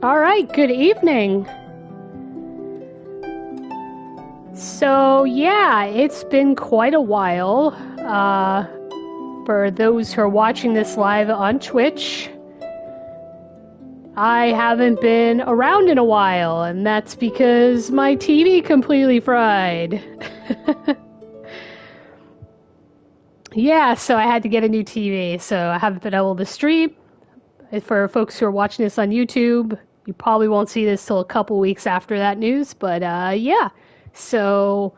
All right, good evening. So, yeah, it's been quite a while. For those who are watching this live on Twitch, I haven't been around in a while, and that's because my TV completely fried. Yeah, so I had to get a new TV, so I haven't been able to stream. For folks who are watching this on YouTube, you probably won't see this till a couple weeks after that news, but yeah. So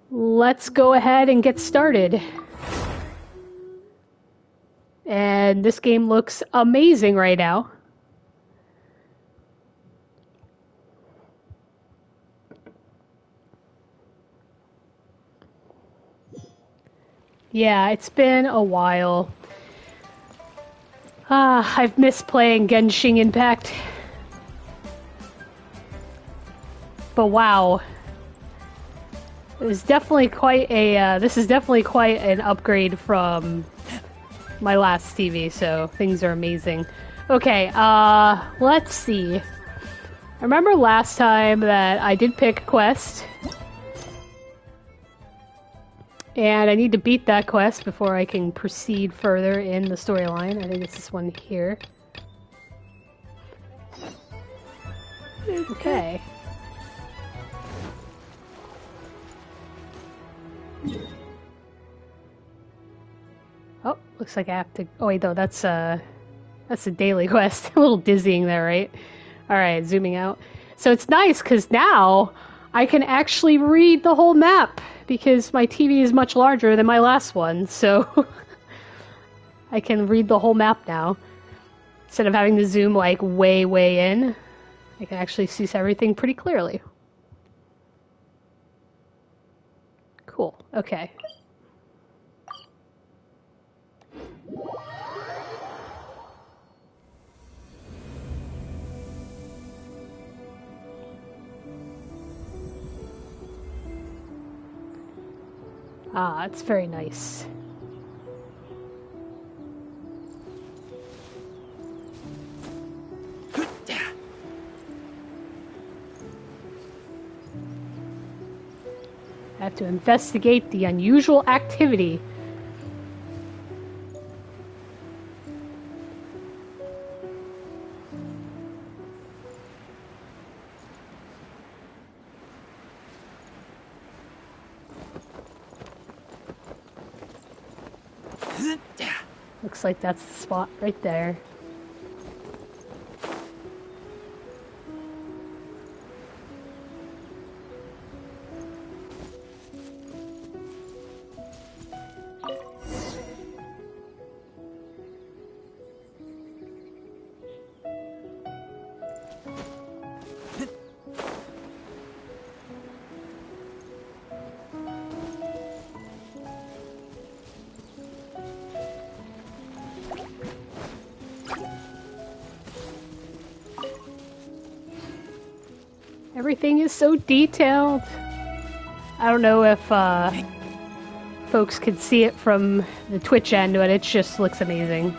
let's go ahead and get started. And this game looks amazing right now. Yeah, it's been a while. I've missed playing Genshin Impact. But wow. It was definitely quite a, this is definitely quite an upgrade from my last TV, so things are amazing. Okay, let's see. I remember last time that I did pick a quest. And I need to beat that quest before I can proceed further in the storyline. I think it's this one here. Okay. Oh, looks like I have to... Oh wait, though, that's a daily quest. A little dizzying there, right? Alright, zooming out. So it's nice, because now I can actually read the whole map, because my TV is much larger than my last one, so I can read the whole map now. Instead of having to zoom, like, way, way in, I can actually see everything pretty clearly. Cool, okay. Ah, it's very nice. I have to investigate the unusual activity. Looks like that's the spot right there. Everything is so detailed. I don't know if folks could see it from the Twitch end, but it just looks amazing.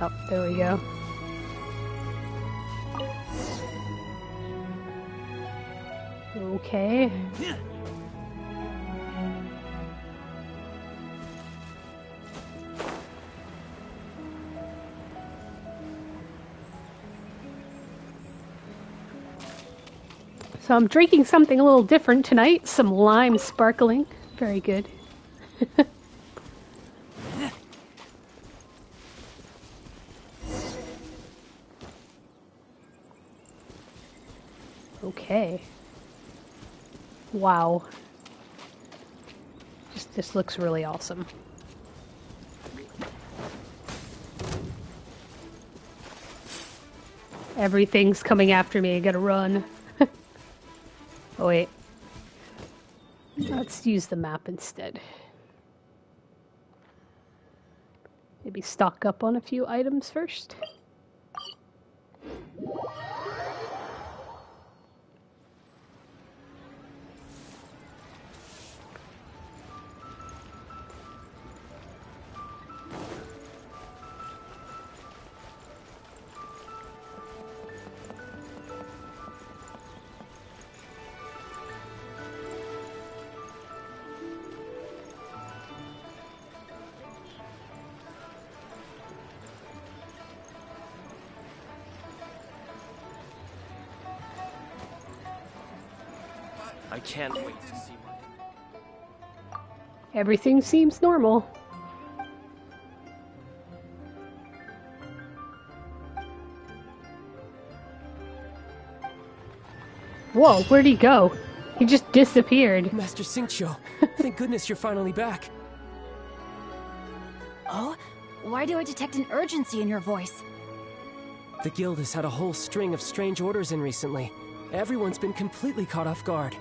Oh, there we go. Okay. So I'm drinking something a little different tonight. Some lime sparkling. Very good. Okay. Wow. This looks really awesome. Everything's coming after me. I gotta run. Oh wait. Let's use the map instead. Maybe stock up on a few items first. I can't wait to see what... Everything seems normal. Whoa, where'd he go? He just disappeared. Master Xingqiu, thank goodness you're finally back. Oh? Why do I detect an urgency in your voice? The guild has had a whole string of strange orders in recently. Everyone's been completely caught off guard.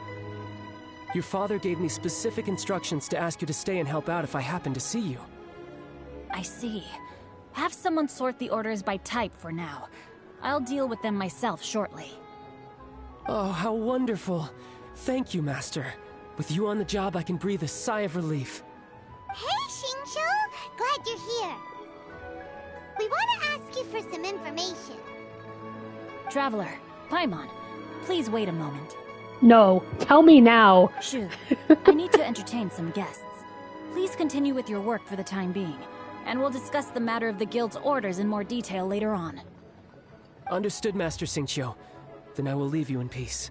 Your father gave me specific instructions to ask you to stay and help out if I happen to see you. I see. Have someone sort the orders by type for now. I'll deal with them myself shortly. Oh, how wonderful. Thank you, Master. With you on the job, I can breathe a sigh of relief. Hey, Xingqiu! Glad you're here. We want to ask you for some information. Traveler, Paimon, please wait a moment. No, tell me now. Shu, I need to entertain some guests. Please continue with your work for the time being, and we'll discuss the matter of the guild's orders in more detail later on. Understood, Master Xingqiu. Then I will leave you in peace.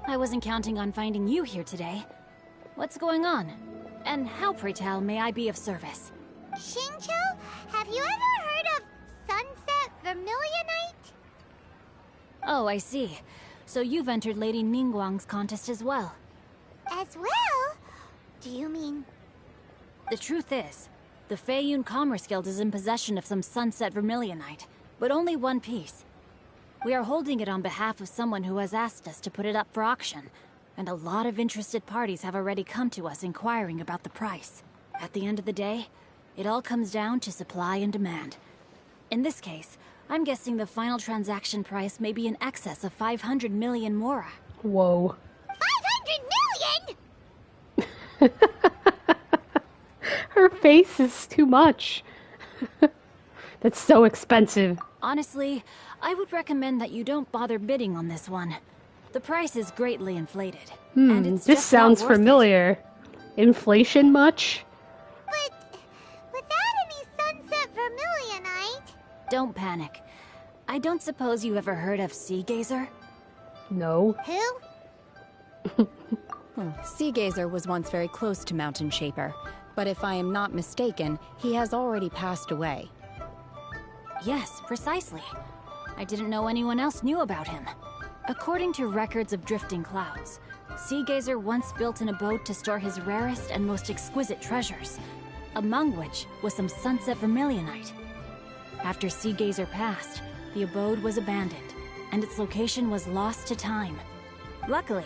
I wasn't counting on finding you here today. What's going on? And how, pray tell, may I be of service? Xingqiu, have you ever heard of Sunset Vermilionite? Oh, I see. So you've entered Lady Ningguang's contest as well. As well? Do you mean... The truth is, the Feiyun Commerce Guild is in possession of some Sunset Vermilionite, but only one piece. We are holding it on behalf of someone who has asked us to put it up for auction, and a lot of interested parties have already come to us inquiring about the price. At the end of the day, it all comes down to supply and demand. In this case, I'm guessing the final transaction price may be in excess of 500 million mora. Whoa. 500 million?! Her face is too much. That's so expensive. Honestly, I would recommend that you don't bother bidding on this one. The price is greatly inflated. And it's This just not sounds worth it. familiar. Inflation much? But without any Sunset Vermilionite... Don't panic. I don't suppose you ever heard of Sea Gazer? No. Who? Sea Gazer was once very close to Mountain Shaper, but if I am not mistaken, he has already passed away. Yes, precisely. I didn't know anyone else knew about him. According to records of drifting clouds, Sea Gazer once built an abode to store his rarest and most exquisite treasures, among which was some Sunset Vermilionite. After Sea Gazer passed, the abode was abandoned, and its location was lost to time. Luckily,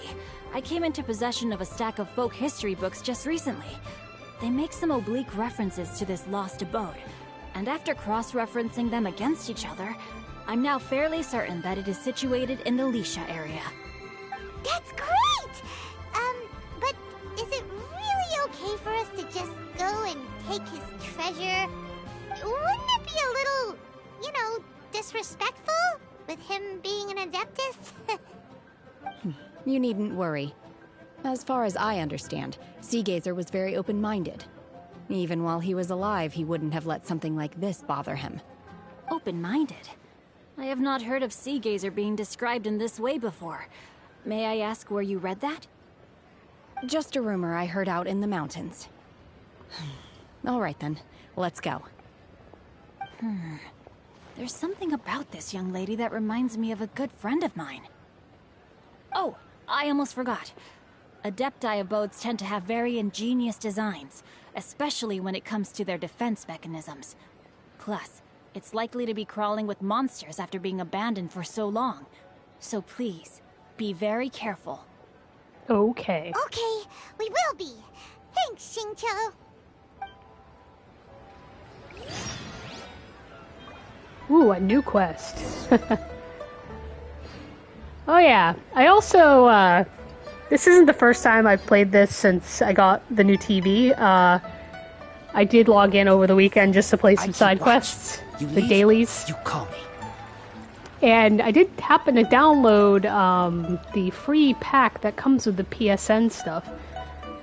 I came into possession of a stack of folk history books just recently. They make some oblique references to this lost abode, and after cross-referencing them against each other, I'm now fairly certain that it is situated in the Lisha area. That's great! But is it really okay for us to just go and take his treasure? Wouldn't it be a little, disrespectful? With him being an Adeptus? You needn't worry. As far as I understand, Sea Gazer was very open-minded. Even while he was alive, he wouldn't have let something like this bother him. Open-minded? I have not heard of Sea Gazer being described in this way before. May I ask where you read that? Just a rumor I heard out in the mountains. All right then, let's go. There's something about this young lady that reminds me of a good friend of mine. Oh, I almost forgot. Adepti abodes tend to have very ingenious designs, especially when it comes to their defense mechanisms. Plus, it's likely to be crawling with monsters after being abandoned for so long. So please, be very careful. Okay. Okay, we will be. Thanks, Xingqiu. Ooh, a new quest. Oh yeah, I also, this isn't the first time I've played this since I got the new TV. I did log in over the weekend just to play some side quests, the dailies. You call me. And I did happen to download the free pack that comes with the PSN stuff.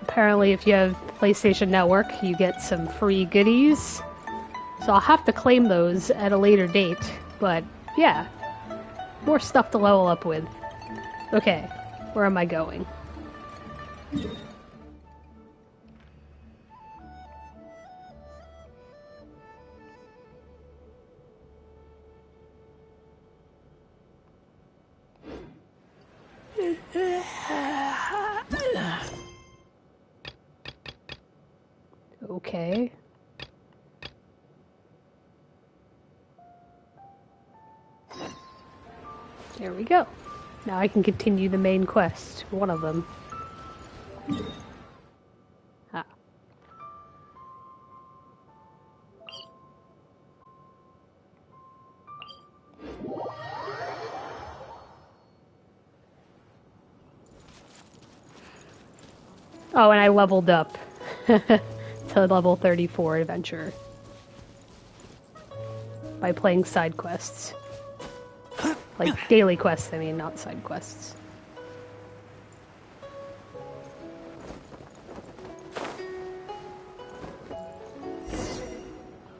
Apparently, if you have PlayStation Network, you get some free goodies. So I'll have to claim those at a later date. But yeah, more stuff to level up with. Okay, Where am I going? Okay. There we go. Now I can continue the main quest. One of them. Ah. Oh, and I leveled up to level 34 adventure by playing side quests. Like daily quests, I mean, not side quests.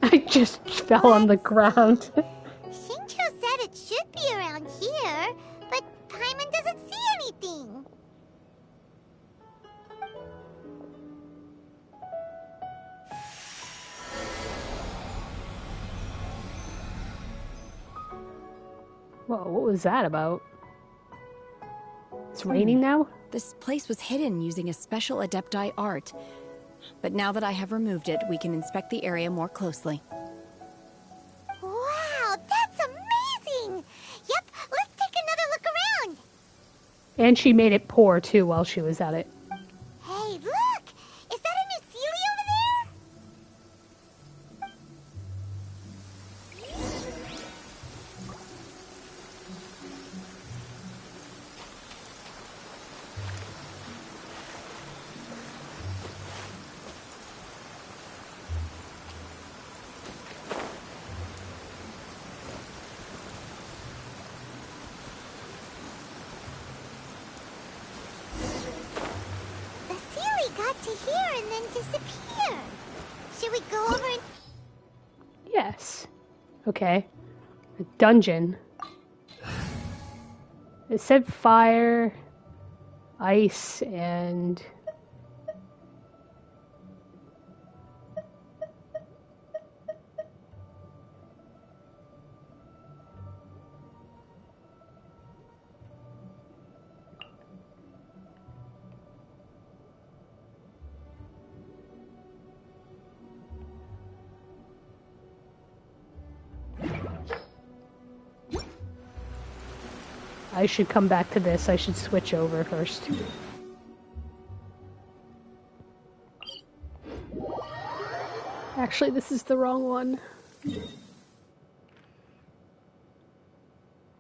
I just fell on the ground. Shincho said it should be around here, but Paimon doesn't see anything. Whoa, what was that about? It's raining now? This place was hidden using a special Adepti art. But now that I have removed it, we can inspect the area more closely. Wow, that's amazing! Yep, let's take another look around. And she made it pour too while she was at it. Hey, look! Is that a new Sealy over there? The Sealy got to here and then disappeared. Should we go over and... Yes. Okay. A dungeon. It said fire, ice, and... I should come back to this. I should switch over first. Actually, this is the wrong one. I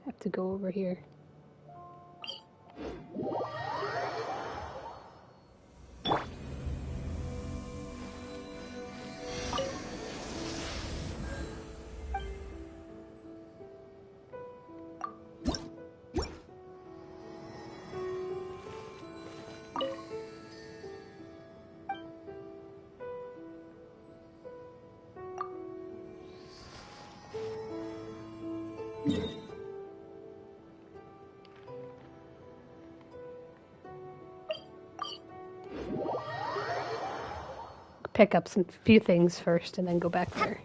have to go over here. Pick up some few things first and then go back there.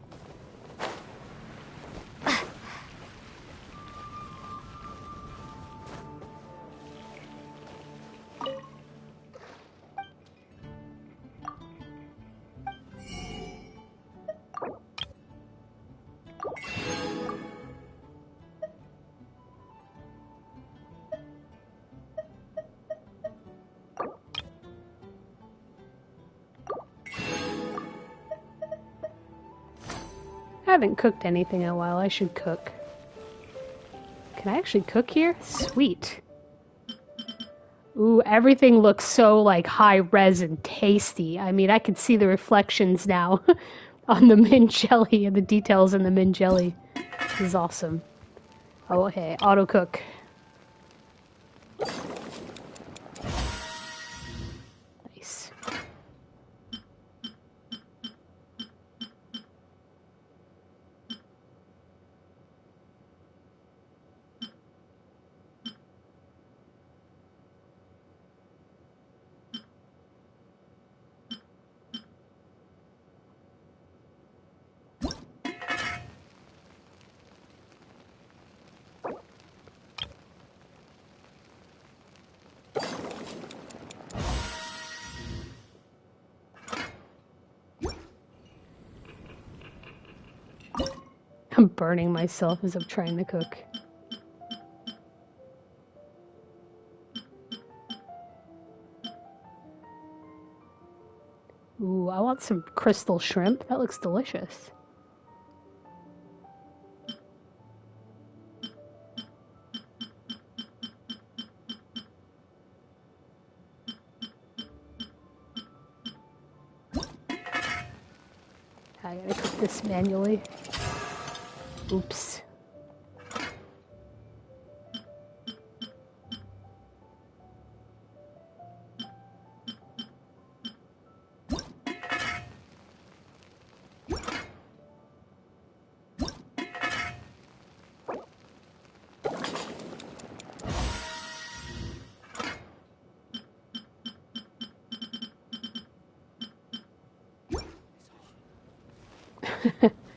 I haven't cooked anything in a while. I should cook. Can I actually cook here? Sweet. Ooh, everything looks so like high res and tasty. I mean, I can see the reflections now on the mint jelly and the details in the mint jelly. This is awesome. Oh, okay, auto cook. Nice. I'm burning myself as I'm trying to cook. Ooh, I want some crystal shrimp. That looks delicious. I gotta cook this manually. Oops.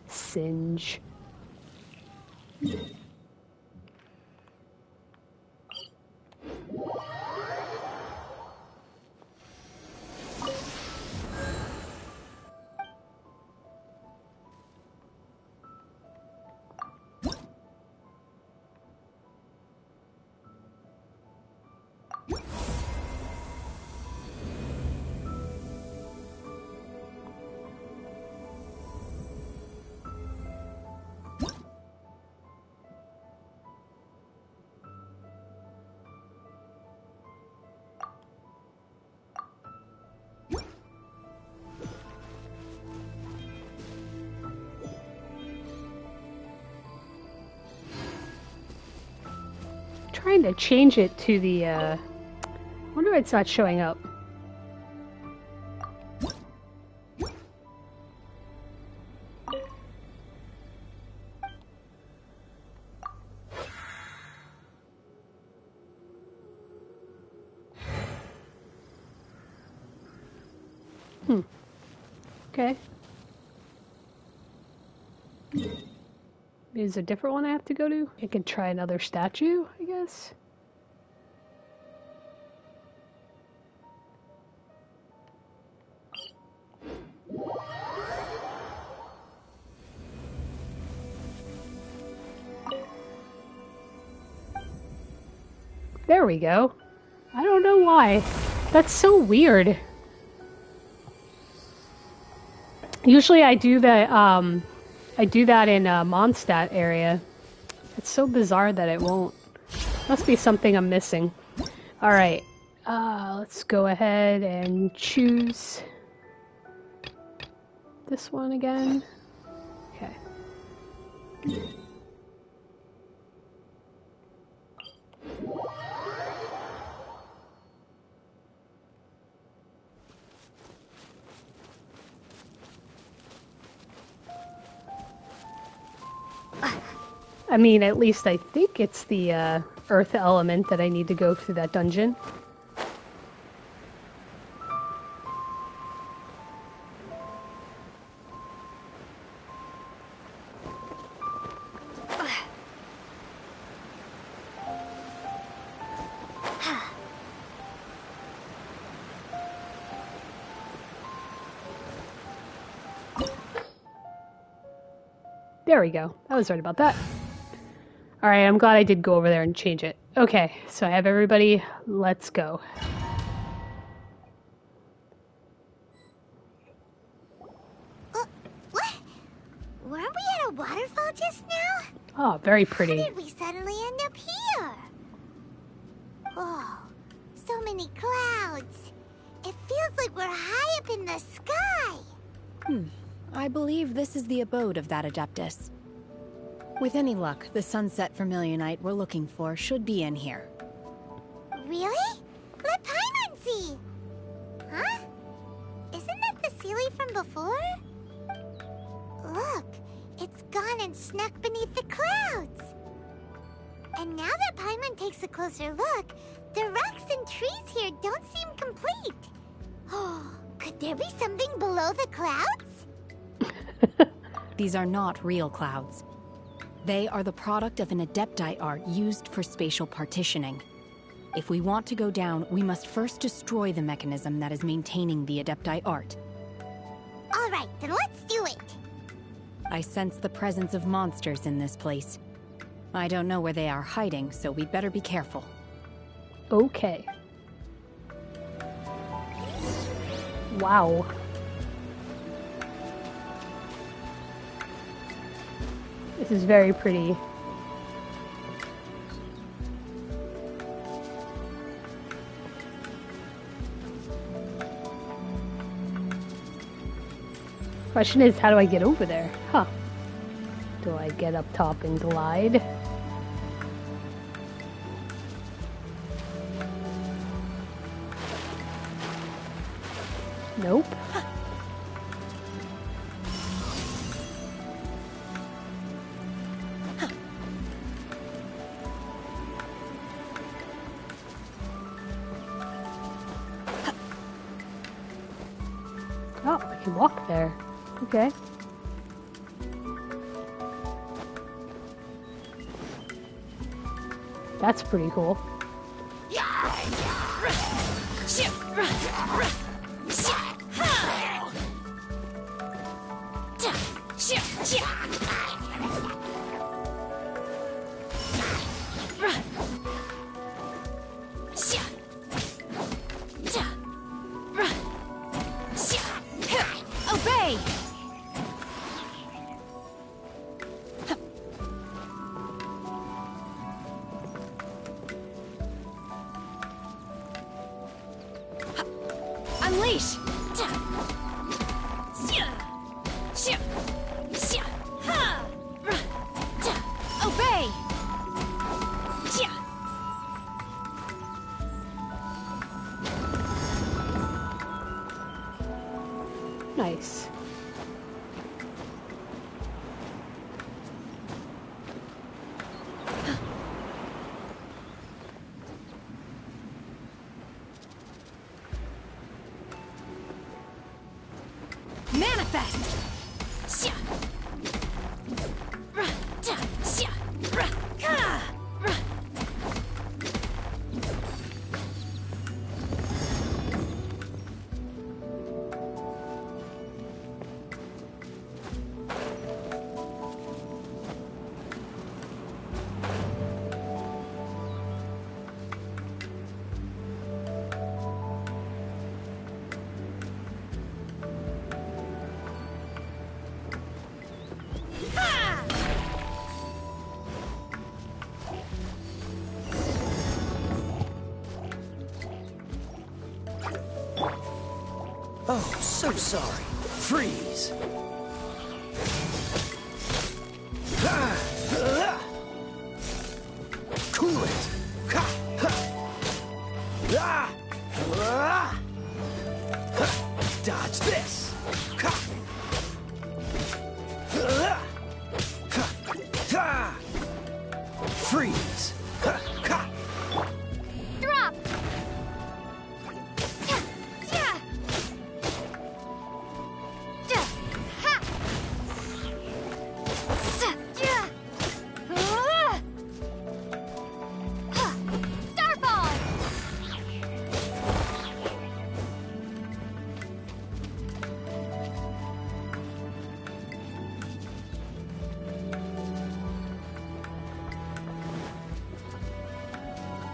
Singe. Trying to change it to the wonder why it's not showing up. Okay. Is there a different one I have to go to? I could try another statue, I guess. There we go. I don't know why. That's so weird. Usually I do that in Mondstadt area. It's so bizarre that it won't. Must be something I'm missing. Alright. Let's go ahead and choose this one again. Okay. I mean, at least I think it's the earth element that I need to go through that dungeon. There we go. I was right about that. Alright, I'm glad I did go over there and change it. Okay, so I have everybody. Let's go. What? Weren't we at a waterfall just now? Oh, very pretty. How did we suddenly end up here? Oh, so many clouds. It feels like we're high up in the sky. I believe this is the abode of that Adeptus. With any luck, the sunset vermilionite we're looking for should be in here. Really? Let Paimon see. Huh? Isn't that the Sealy from before? Look, it's gone and snuck beneath the clouds. And now that Paimon takes a closer look, the rocks and trees here don't seem complete. Oh, could there be something below the clouds? These are not real clouds. They are the product of an Adepti art used for spatial partitioning. If we want to go down, we must first destroy the mechanism that is maintaining the Adepti art. All right, then let's do it. I sense the presence of monsters in this place. I don't know where they are hiding, so we'd better be careful. Okay. Wow. This is very pretty. Question is, how do I get over there? Huh. Do I get up top and glide? Nope. Oh, I can walk there. Okay. That's pretty cool. Obey! Unleash! Obey! Nice. Manifest! Oh, so sorry. Freeze! Cool it! Dodge this! Freeze! Drop! Starfall!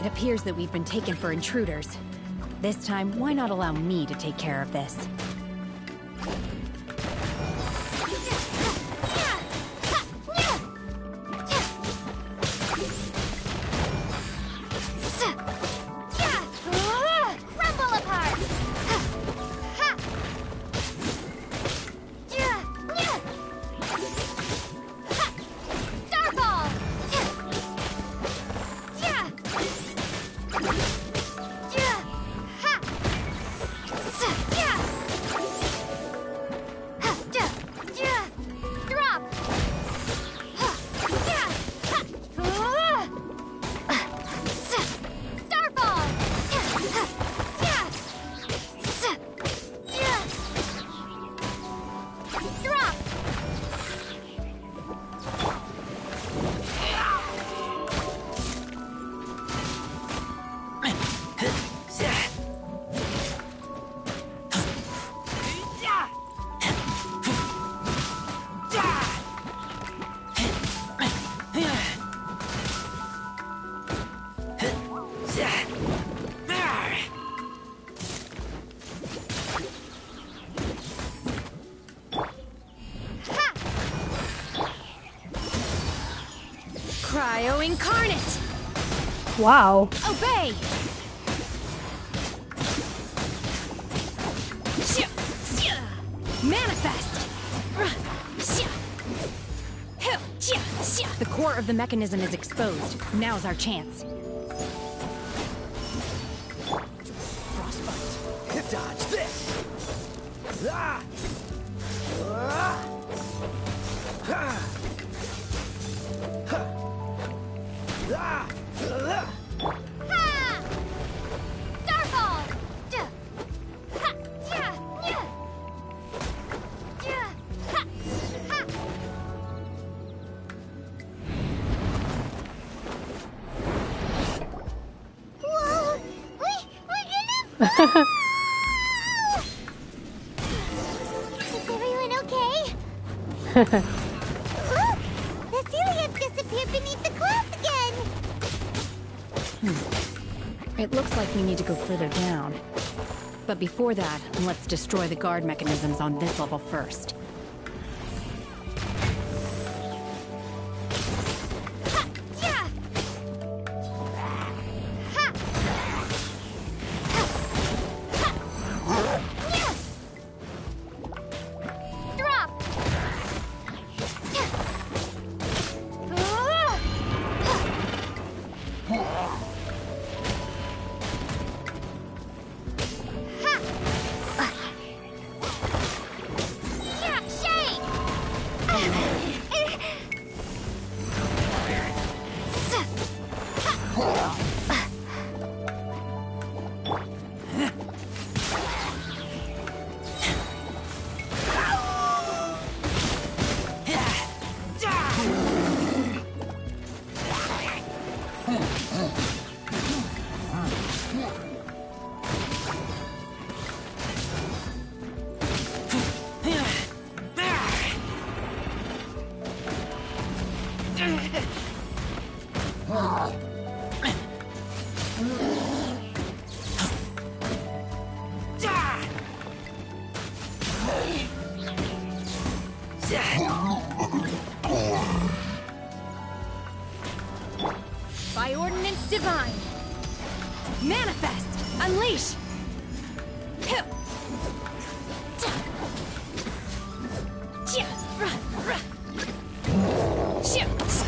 It appears that we've been taken for intruders. This time, why not allow me to take care of this? Crumble apart! Starfall! Bio Incarnate! Wow. Obey! Manifest! The core of the mechanism is exposed. Now's our chance. Frostbite. Dodge this. Ah! Ah! Ah! Ha! Ah! Ah! Ha! Starfall! Duh. Ha! Yeah! Yeah! Yeah! Ha! Ha! Whoa! We're gonna Is everyone okay? Look! The Celia disappeared beneath the clouds again! It looks like we need to go further down. But before that, let's destroy the guard mechanisms on this level first. Ha! Yeah! Ha! Ha! Yeah! Drop! Yeah, shake! By Ordinance Divine! Manifest! Unleash!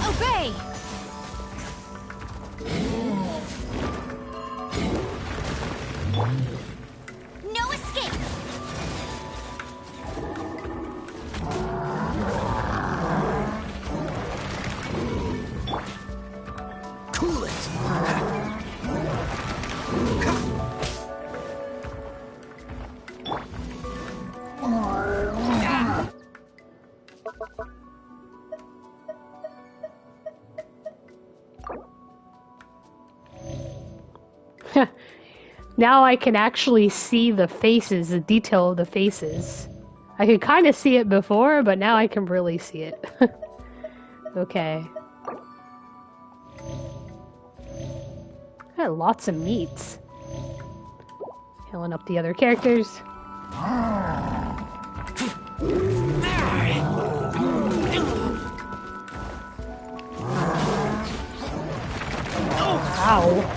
Obey! No escape! Cool it. Now I can actually see the faces, the detail of the faces. I could kind of see it before, but now I can really see it. Okay. Got lots of meats. Healing up the other characters. Ow.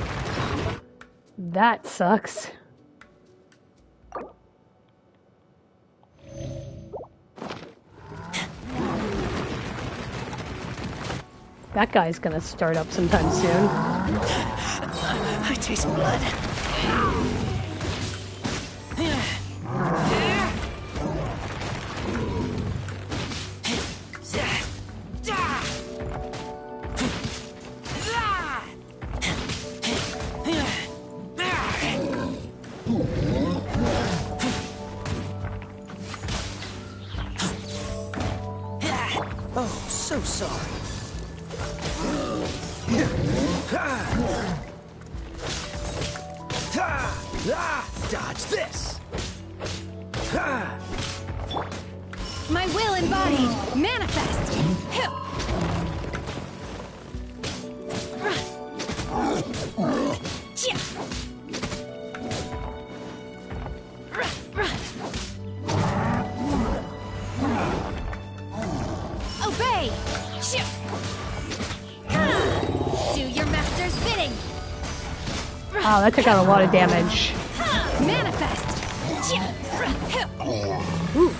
That sucks. That guy's gonna start up sometime soon. I taste blood. Oh, so sorry. Dodge this. My will embodied! Manifest! Obey! Wow, that took out a lot of damage. Manifest! Ooh.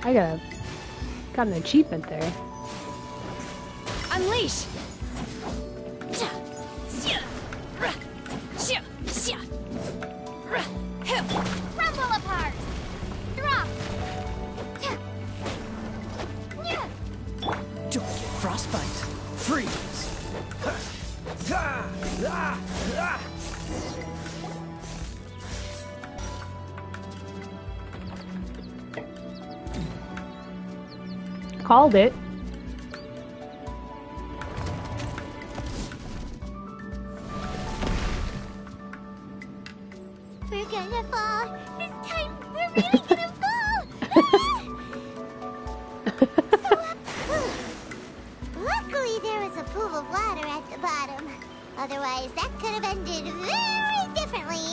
I got an achievement there. Unleash! Crumble apart! Drop! Don't get frostbite. Freeze. Called it. We're gonna fall! This time, we're really gonna fall! Luckily, there was a pool of water at the bottom. Otherwise, that could have ended very differently.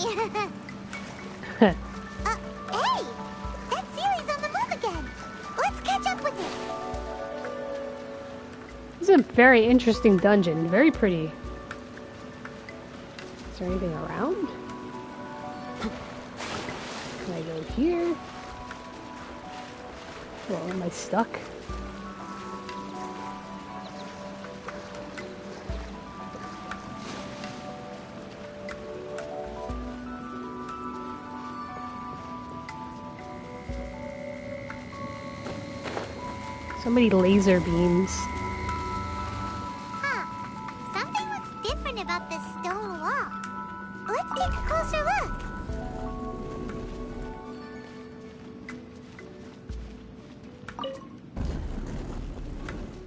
Hey! That Sealy's on the move again! Let's catch up with it! This is a very interesting dungeon. Very pretty. Is there anything around? Can I go here? Well, am I stuck? So many laser beams. Huh. Something looks different about this stone wall. Let's take a closer look.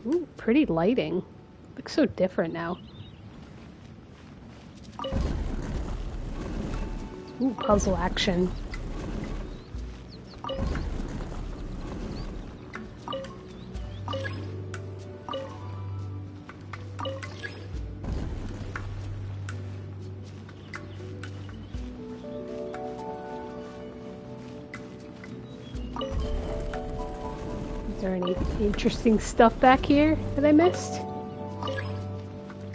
Ooh, pretty lighting. Looks so different now. Ooh, puzzle action. Is there any interesting stuff back here that I missed?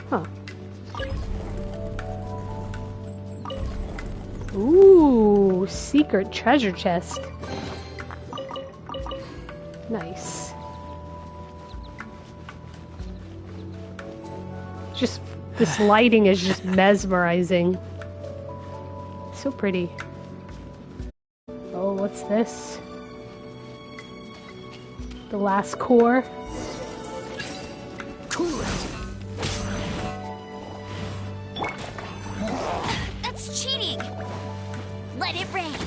Huh. Ooh, secret treasure chest. Nice. Just, this lighting is just mesmerizing. So pretty. Oh, what's this? The last core. Cool it. That's cheating! Let it rain!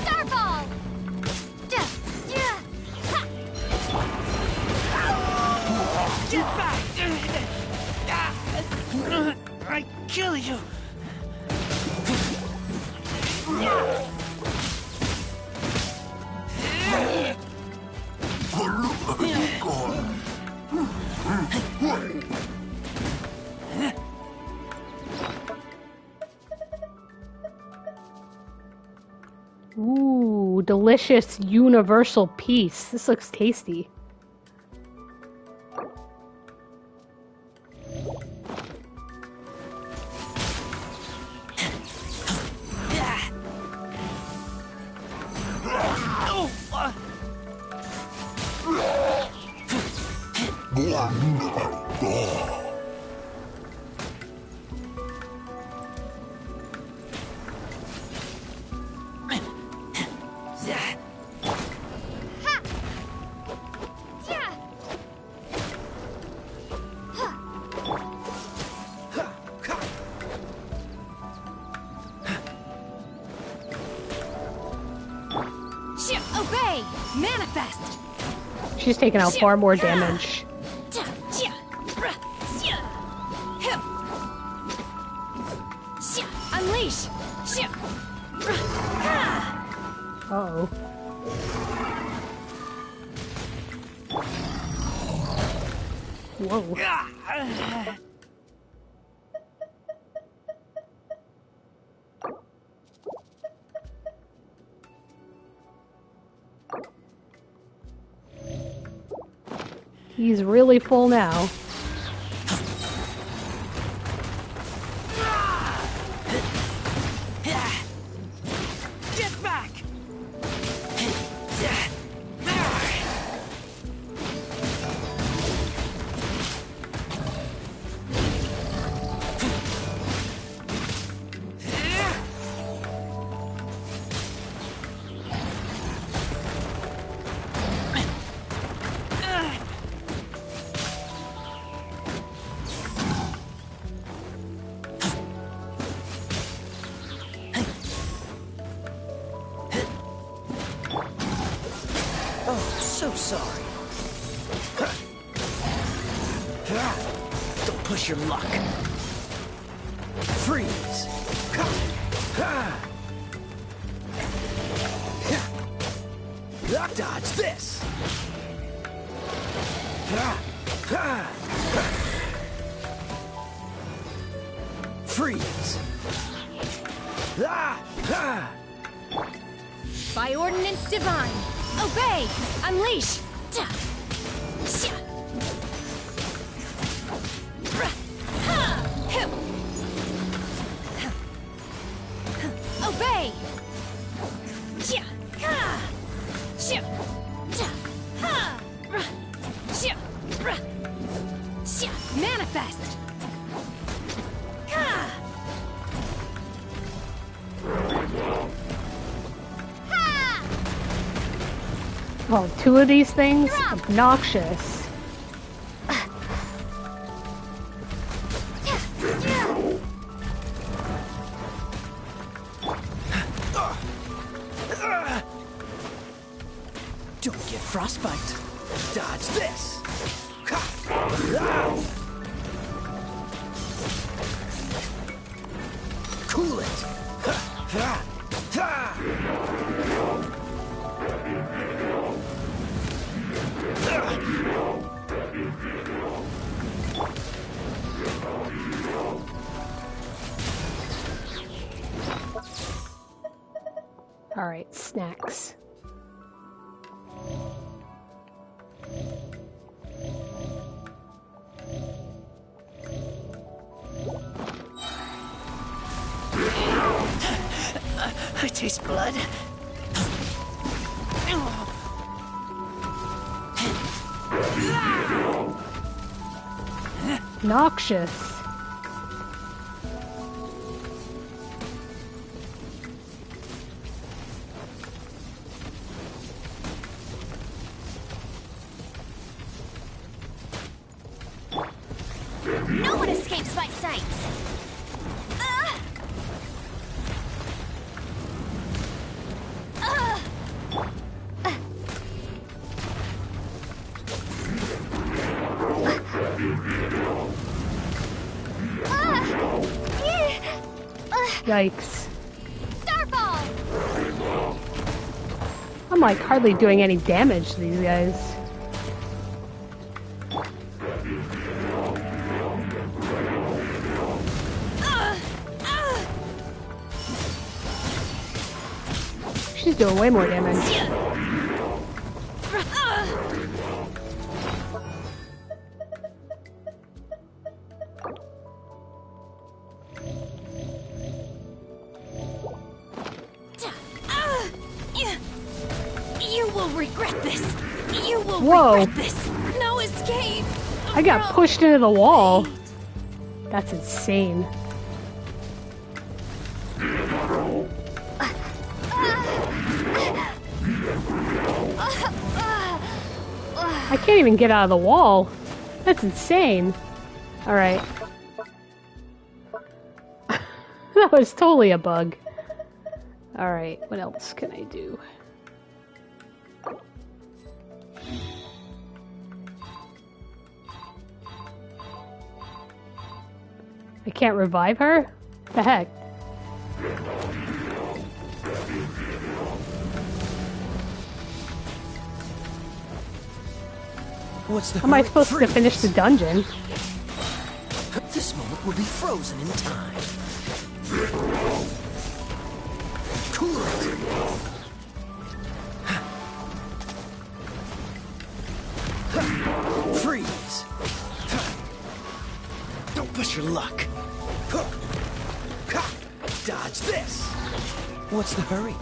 Starfall! Get back! I kill you! Ooh, delicious universal peace. This looks tasty. Obey! Manifest! She's taking out far more damage. Unleash! Uh-oh. Whoa. He's really full now. Get back! Oh, so sorry. Don't push your luck. Freeze. Dodge this. Freeze. By ordinance divine, obey! Unleash! Obey! Manifest! Oh, two of these things? Obnoxious. Don't get frostbite. Dodge this. Cool it. Alright, snacks. I taste blood. Noxious. No one escapes my sights! Yikes. Starfall! I'm like hardly doing any damage to these guys. She's doing way more damage. You will regret this! You will Whoa. regret this! No escape! I got pushed into the wall. That's insane. I can't even get out of the wall. That's insane. Alright. That was totally a bug. Alright, what else can I do? I can't revive her? The heck? What's the How am I hurry? supposed to finish the dungeon? This moment will be frozen in time. Cool it. Freeze. Don't push your luck. Dodge this. What's the hurry?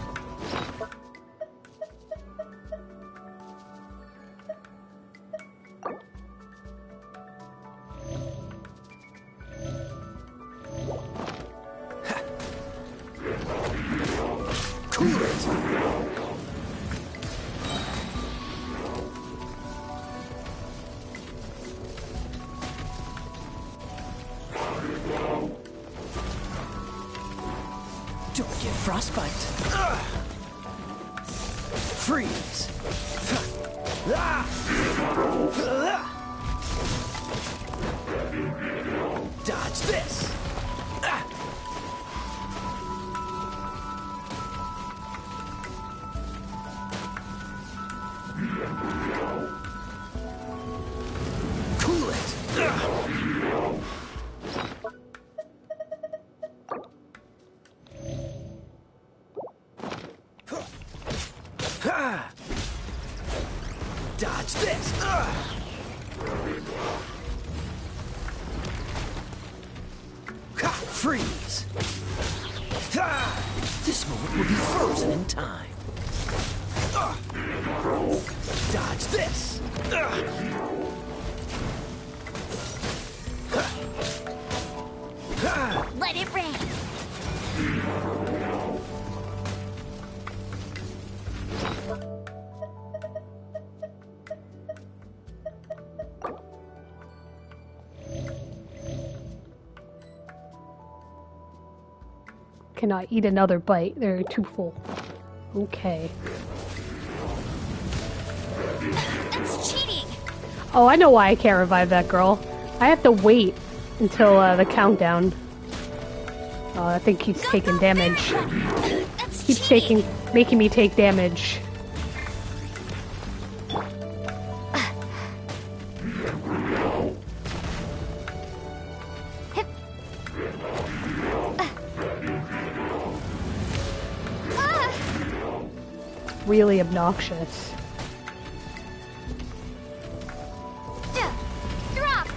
Cool it. Don't get frostbite. Freeze. Dodge this. Cool it. Dodge this. Freeze. This moment will be frozen in time. Dodge this. Let it rain. Cannot eat another bite. They're too full. Okay. That's cheating. Oh, I know why I can't revive that girl. I have to wait until the countdown. Oh, that thing keeps taking damage. That's Keeps cheating. making me take damage. Really obnoxious. Drop.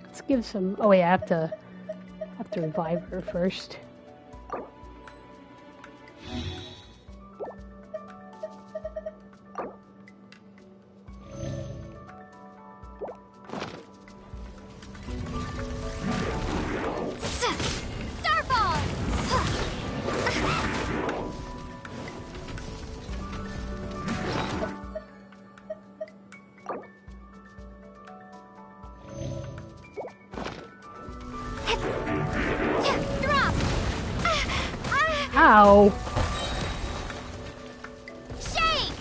Let's give some. Oh wait, I have to revive her first. Starfall. Drop. Ow! Shake.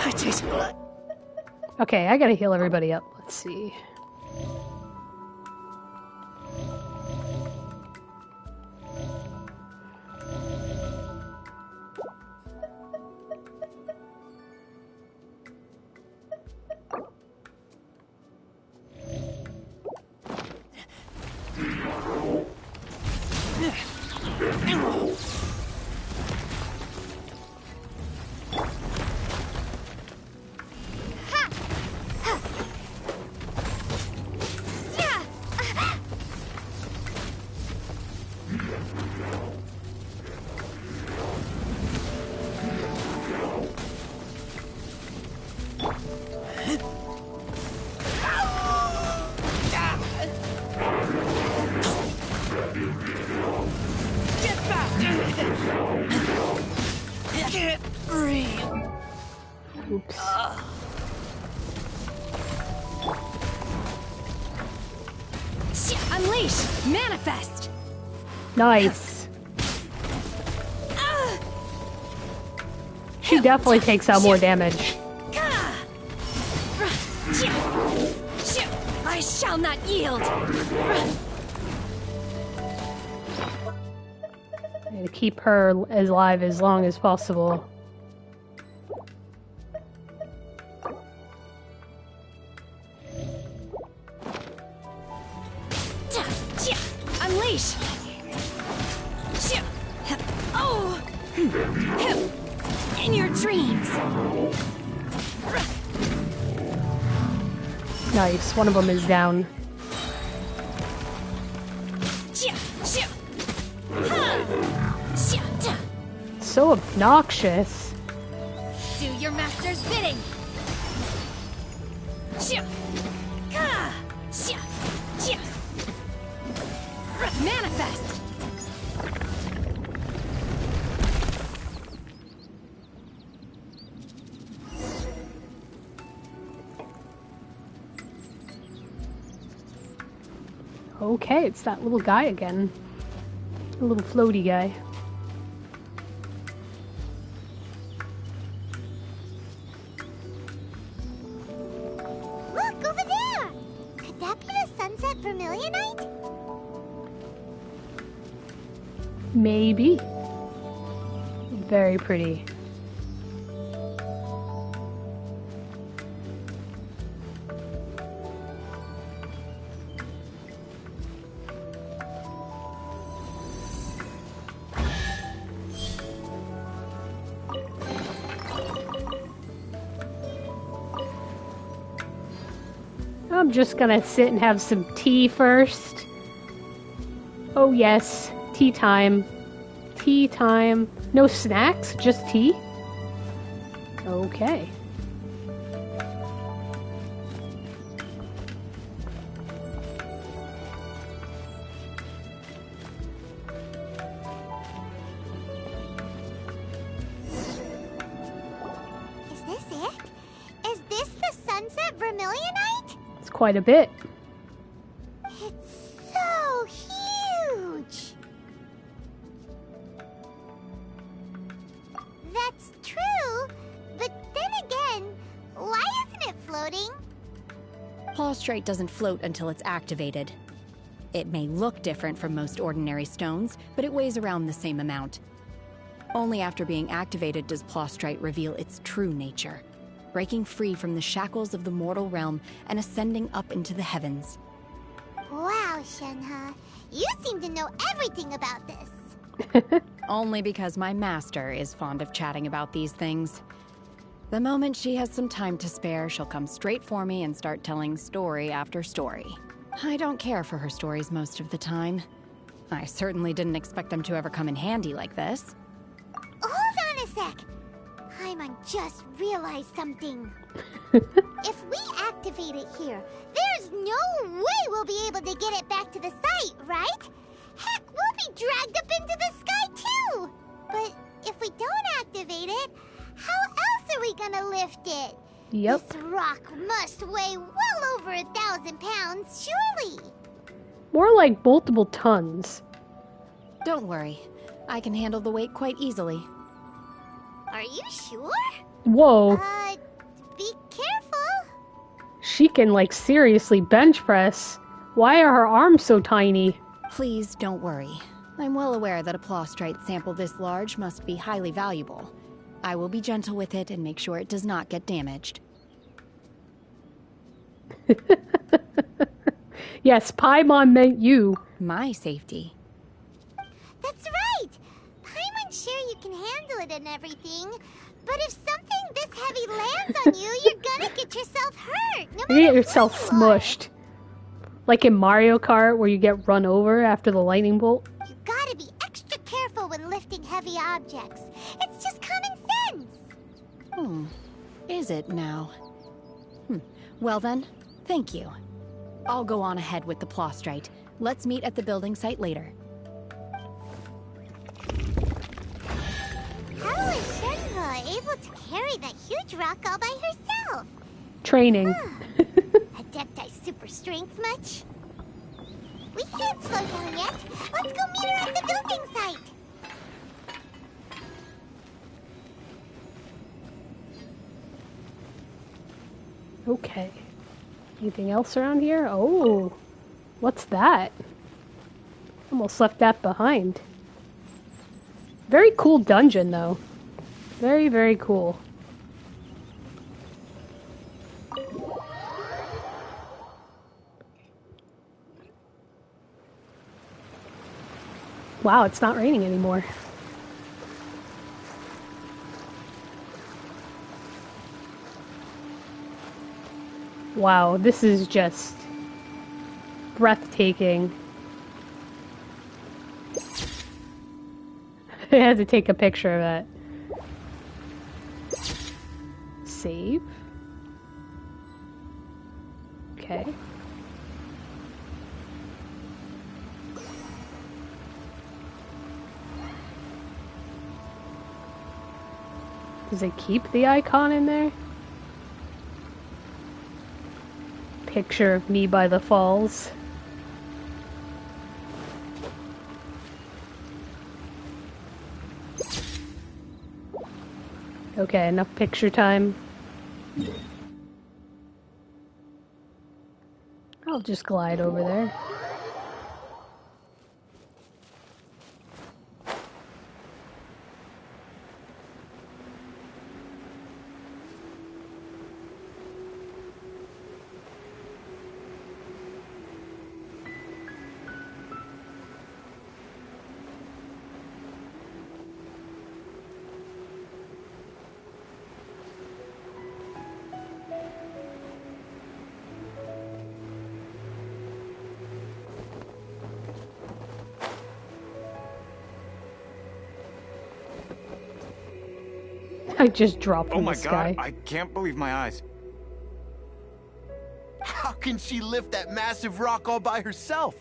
I taste blood. Okay, I gotta heal everybody up. Let's see. Get back! Can't breathe. Oops. Unleash! Manifest! Nice. She definitely takes out more damage. I shall not yield! To keep her alive as long as possible. Unleash! Oh! In your dreams! Nice, one of them is down. So obnoxious. Do your master's bidding! Manifest! Okay, it's that little guy again. The little floaty guy. Look, over there! Could that be the Sunset Vermilionite? Maybe. Very pretty. I'm just gonna sit and have some tea first. Oh yes, tea time. Tea time. No snacks, just tea? Okay. Is this it? Is this the Sunset Vermilionite? It's quite a bit. It's so huge! That's true, but then again, why isn't it floating? Plaustrite doesn't float until it's activated. It may look different from most ordinary stones, but it weighs around the same amount. Only after being activated does Plaustrite reveal its true nature, breaking free from the shackles of the mortal realm and ascending up into the heavens. Wow, Shenhe, you seem to know everything about this. Only because my master is fond of chatting about these things. The moment she has some time to spare, she'll come straight for me and start telling story after story. I don't care for her stories most of the time. I certainly didn't expect them to ever come in handy like this. Hold on a sec. Paimon just realized something. If we activate it here, there's no way we'll be able to get it back to the site, right? Heck, we'll be dragged up into the sky too! But if we don't activate it, how else are we gonna lift it? Yep. This rock must weigh well over 1,000 pounds, surely! More like multiple tons. Don't worry. I can handle the weight quite easily. Are you sure? Whoa. Be careful! She can, like, seriously bench press. Why are her arms so tiny? Please don't worry. I'm well aware that a Plaustrite sample this large must be highly valuable. I will be gentle with it and make sure it does not get damaged. Yes, Paimon meant you. My safety. That's right! Paimon's sure you can handle it and everything, but if something this heavy lands on you, you're gonna get yourself hurt, no matter You get yourself who you are. smushed. Like in Mario Kart, where you get run over after the lightning bolt. You gotta be extra careful when lifting heavy objects. It's just common sense. Is it now? Well then, thank you. I'll go on ahead with the Plaustrite. Let's meet at the building site later. How is Shenhua able to carry that huge rock all by herself? Training. Adepti super strength much? We can't slow down yet. Let's go meet her at the building site. Okay. Anything else around here? Oh, what's that? Almost left that behind. Very cool dungeon, though. Very, very cool. Wow, it's not raining anymore. Wow, this is just breathtaking. I had to take a picture of that. Save. Okay. Does it keep the icon in there? Picture of me by the falls. Okay, enough picture time. I'll just glide over there. I just dropped from the sky. I can't believe my eyes. How can she lift that massive rock all by herself?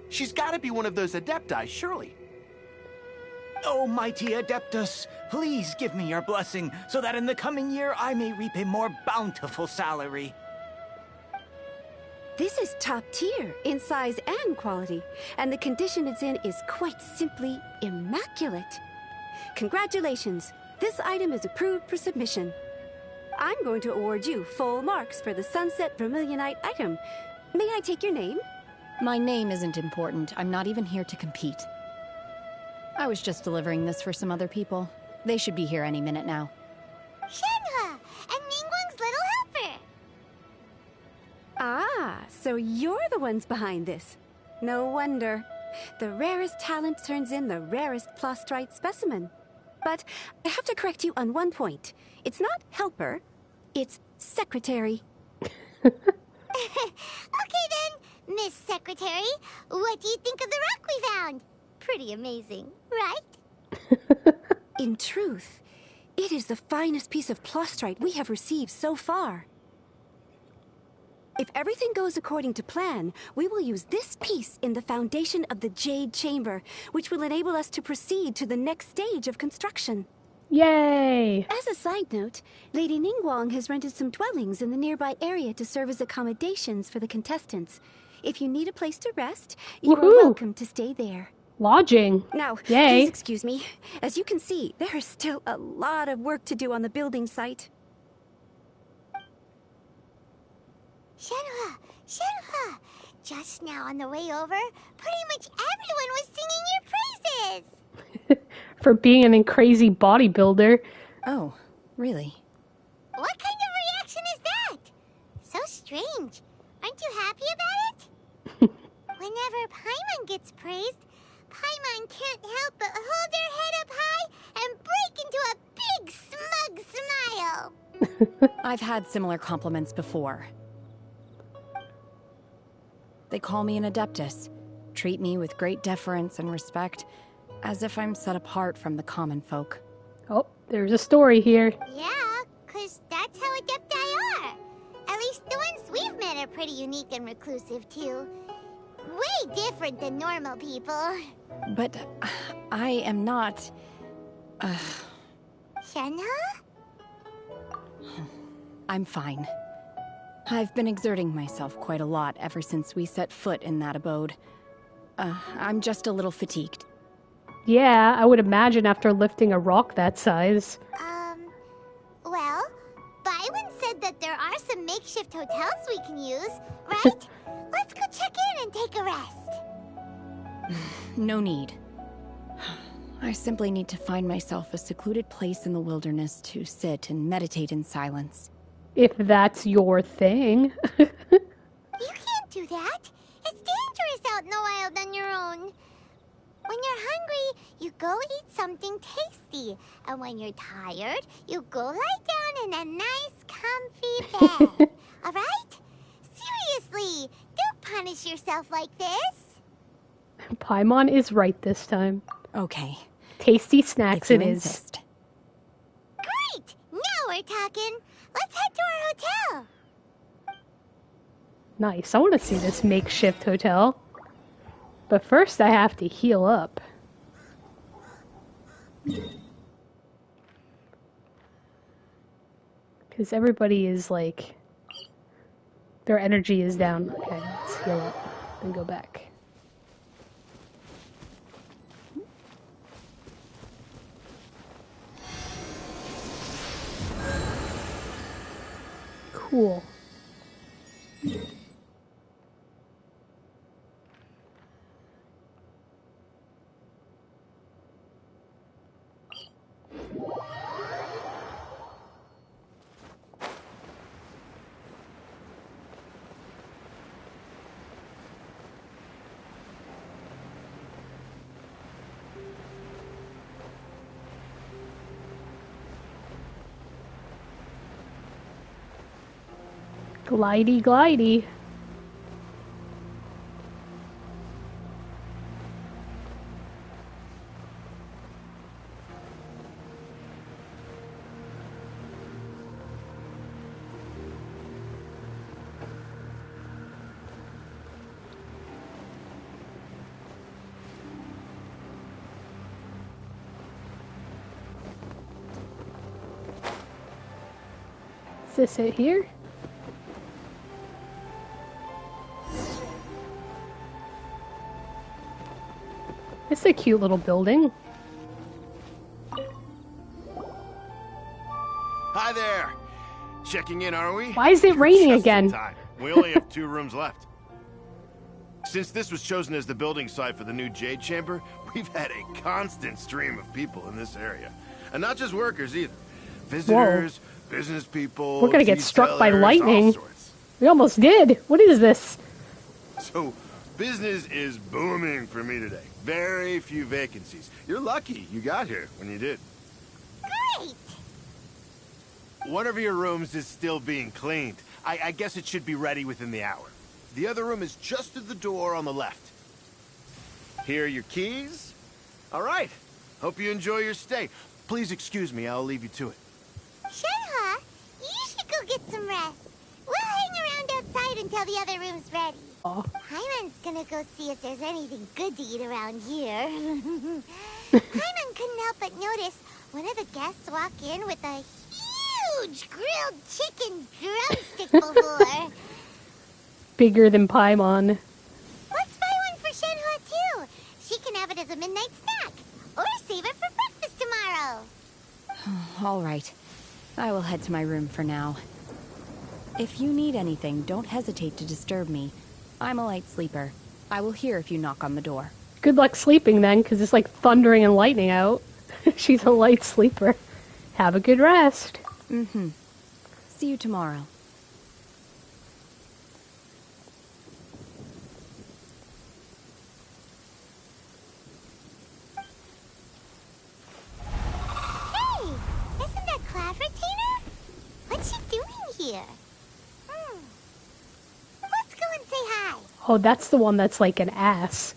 She's got to be one of those Adepti, surely. Oh, mighty Adeptus, please give me your blessing so that in the coming year I may reap a more bountiful salary. This is top tier in size and quality, and the condition it's in is quite simply immaculate. Congratulations, this item is approved for submission. I'm going to award you full marks for the Sunset Vermilionite item. May I take your name? My name isn't important. I'm not even here to compete. I was just delivering this for some other people. They should be here any minute now. Shenhua and Ningguang's little helper. Ah, so you're the ones behind this. No wonder. The rarest talent turns in the rarest plastrite specimen. But I have to correct you on one point. It's not helper, it's secretary. Okay then, Miss Secretary, what do you think of the rock we found? Pretty amazing, right? In truth, it is the finest piece of plastrite we have received so far. If everything goes according to plan, we will use this piece in the foundation of the Jade Chamber, which will enable us to proceed to the next stage of construction. Yay! As a side note, Lady Ningguang has rented some dwellings in the nearby area to serve as accommodations for the contestants. If you need a place to rest, you are welcome to stay there. Lodging. Now, Yay. please excuse me. As you can see, there is still a lot of work to do on the building site. Shenhua! Just now on the way over, pretty much everyone was singing your praises! For being a crazy bodybuilder. Oh, really? What kind of reaction is that? So strange. Aren't you happy about it? Whenever Paimon gets praised, Paimon can't help but hold her head up high and break into a big smug smile. I've had similar compliments before. They call me an Adeptus, treat me with great deference and respect, as if I'm set apart from the common folk. Oh, there's a story here. Yeah, 'cause that's how Adepti are. At least the ones we've met are pretty unique and reclusive, too. Way different than normal people. But I am not... Shenhe? I'm fine. I've been exerting myself quite a lot ever since we set foot in that abode. I'm just a little fatigued. Yeah, I would imagine after lifting a rock that size. Well, Byron said that there are some makeshift hotels we can use, right? Let's go check in and take a rest. No need. I simply need to find myself a secluded place in the wilderness to sit and meditate in silence. If that's your thing. You can't do that. It's dangerous out in the wild on your own. When you're hungry, you go eat something tasty. And when you're tired, you go lie down in a nice, comfy bed. All right? Seriously, don't punish yourself like this. Paimon is right this time. Okay. Tasty snacks If it you is. insist. Great! Now we're talking. Let's head to our hotel. Nice. I want to see this makeshift hotel. But first I have to heal up. Because everybody is like... Their energy is down. Okay, let's heal up. Then go back. Cool. Glidey, glidey. Is this it here? It's a cute little building. Hi there. Checking in, are we? Why is it raining Just in again? time. We only have 2 rooms left. Since this was chosen as the building site for the new Jade Chamber, we've had a constant stream of people in this area. And not just workers either. Visitors, business people, We're gonna get tea struck by sellers, lightning. all sorts. We almost did. What is this? So, business is booming for me today. Very few vacancies. You're lucky you got here when you did. Great! One of your rooms is still being cleaned. I guess it should be ready within the hour. The other room is just at the door on the left. Here are your keys. All right. Hope you enjoy your stay. Please excuse me, I'll leave you to it. Shenhe, you should go get some rest. We'll hang around outside until the other room's ready. Aw. Hyman's gonna go see if there's anything good to eat around here. Hyman couldn't help but notice one of the guests walk in with a huge grilled chicken drumstick before. Bigger than Paimon. Let's buy one for Shenhe too. She can have it as a midnight snack. Or save it for breakfast tomorrow. All right. I will head to my room for now. If you need anything, don't hesitate to disturb me. I'm a light sleeper. I will hear if you knock on the door. Good luck sleeping then, because it's like thundering and lightning out. She's a light sleeper. Have a good rest. Mm-hmm. See you tomorrow. Hey, isn't that Cloud Retainer? What's she doing here? Let's go and say hi. Oh, that's the one that's like an ass.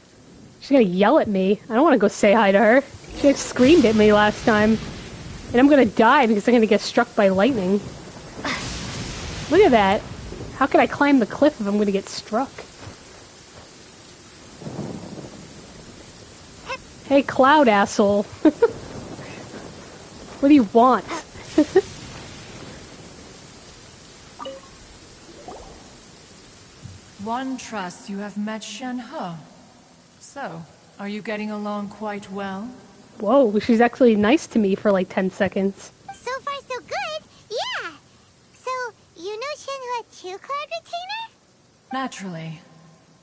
She's gonna yell at me. I don't want to go say hi to her. She like, screamed at me last time. And I'm gonna die because I'm gonna get struck by lightning. Look at that. How could I climb the cliff if I'm gonna get struck? Hey, Cloud asshole. What do you want? One trusts you have met Shen-He. So, are you getting along quite well? Whoa, she's actually nice to me for like 10 seconds. So far, so good. Yeah. So, you know Shenhua too, Cloud Retainer? Naturally.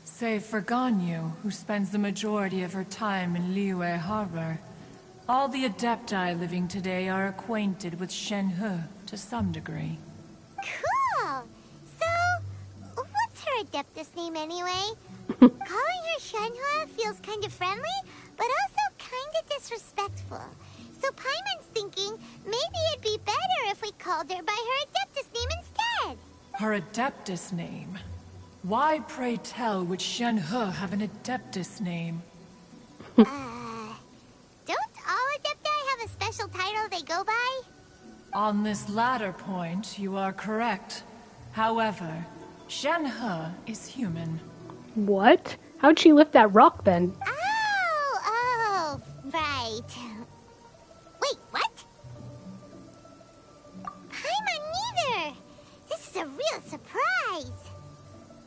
Save for Ganyu, who spends the majority of her time in Liyue Harbor. All the Adepti living today are acquainted with Shen-He to some degree. Cool. So, what's her Adeptus name anyway? Calling her Shenhua feels kind of friendly, but also kind of disrespectful. So Paimon's thinking maybe it'd be better if we called her by her Adeptus name instead. Her Adeptus name? Why, pray tell, would Shen-He have an Adeptus name? Don't all Adepti have a special title they go by? On this latter point, you are correct. However, Shen-He is human. What? How'd she lift that rock then? Oh, right. Wait, what? Paimon neither. This is a real surprise.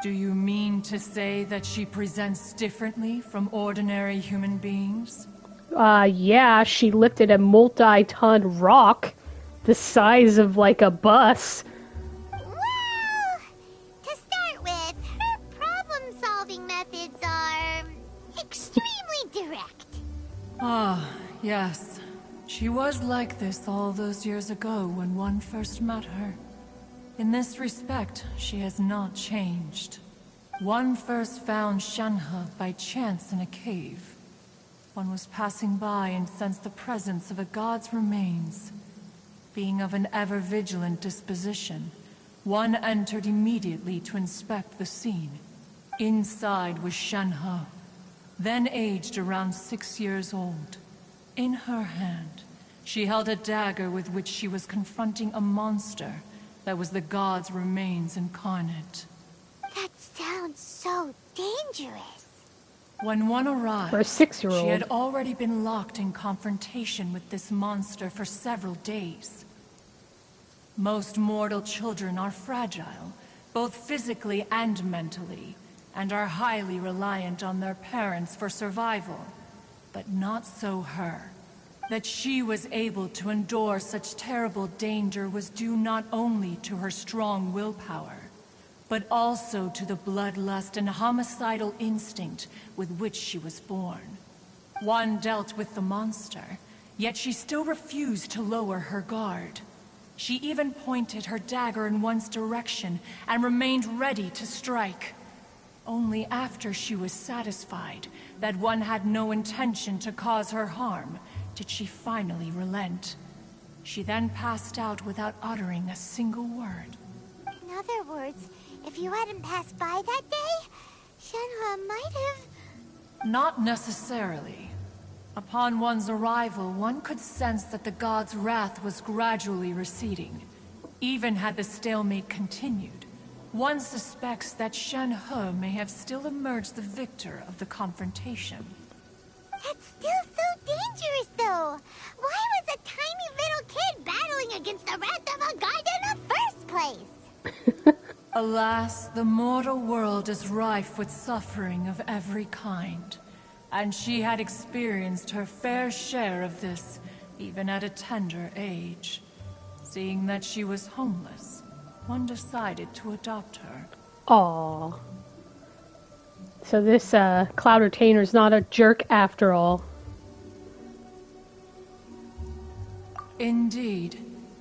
Do you mean to say that she presents differently from ordinary human beings? Yeah, she lifted a multi-ton rock the size of like a bus. Well, to start with, her problem-solving methods are extremely direct. Ah, yes. She was like this all those years ago when one first met her. In this respect, she has not changed. One first found Shen-He by chance in a cave. One was passing by and sensed the presence of a god's remains. Being of an ever-vigilant disposition, one entered immediately to inspect the scene. Inside was Shen-He, then aged around 6 years old. In her hand, she held a dagger with which she was confronting a monster that was the god's remains incarnate. That sounds so dangerous. When one arrived, For a 6-year-old. she had already been locked in confrontation with this monster for several days. Most mortal children are fragile, both physically and mentally, and are highly reliant on their parents for survival. But not so her. That she was able to endure such terrible danger was due not only to her strong willpower, but also to the bloodlust and homicidal instinct with which she was born. One dealt with the monster, yet she still refused to lower her guard. She even pointed her dagger in one's direction and remained ready to strike. Only after she was satisfied that one had no intention to cause her harm did she finally relent. She then passed out without uttering a single word. In other words, if you hadn't passed by that day, Shenhua might have... Not necessarily. Upon one's arrival, one could sense that the god's wrath was gradually receding. Even had the stalemate continued, one suspects that Shen-He may have still emerged the victor of the confrontation. That's still so dangerous, though. Why was a tiny little kid battling against the wrath of a god in the first place? Alas, the mortal world is rife with suffering of every kind. And she had experienced her fair share of this, even at a tender age. Seeing that she was homeless, one decided to adopt her. Aww. So this Cloud Retainer's not a jerk after all. Indeed,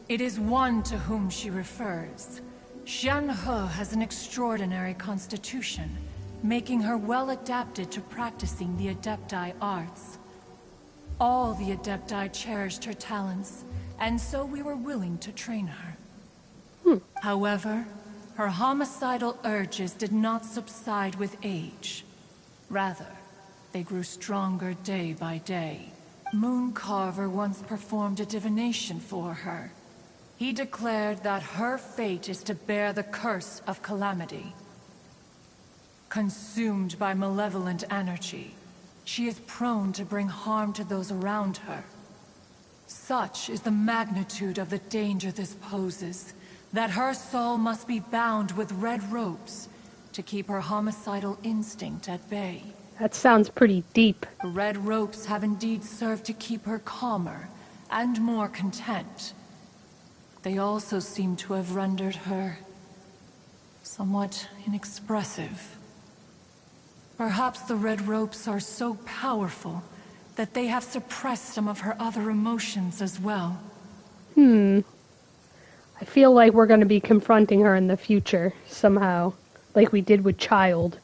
it is one to whom she refers. Shen-He has an extraordinary constitution, making her well adapted to practicing the Adepti arts. All the Adepti cherished her talents, and so we were willing to train her. However, her homicidal urges did not subside with age. Rather, they grew stronger day by day. Mooncarver once performed a divination for her. He declared that her fate is to bear the curse of calamity. Consumed by malevolent energy, she is prone to bring harm to those around her. Such is the magnitude of the danger this poses, that her soul must be bound with red ropes to keep her homicidal instinct at bay. That sounds pretty deep. The red ropes have indeed served to keep her calmer and more content. They also seem to have rendered her somewhat inexpressive. Perhaps the red ropes are so powerful that they have suppressed some of her other emotions as well. I feel like we're going to be confronting her in the future, somehow. Like we did with Child.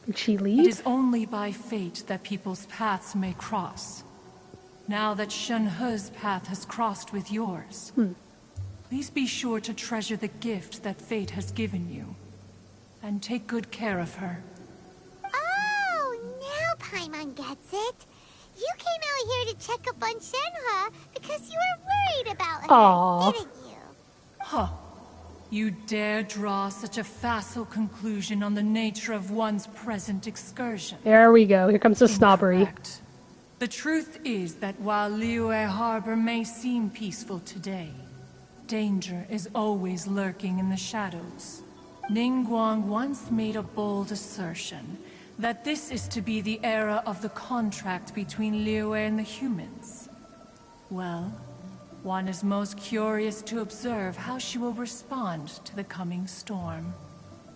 Did she leave? It is only by fate that people's paths may cross. Now that Shen-He's path has crossed with yours, please be sure to treasure the gift that fate has given you, and take good care of her. Oh, now Paimon gets it. You came out here to check up on Shenhe because you were worried about her, Aww. didn't you? Huh. You dare draw such a facile conclusion on the nature of one's present excursion. There we go. Here comes the snobbery. Incorrect. The truth is that while Liyue Harbor may seem peaceful today, danger is always lurking in the shadows. Ningguang once made a bold assertion that this is to be the era of the contract between Liyue and the humans. Well, one is most curious to observe how she will respond to the coming storm.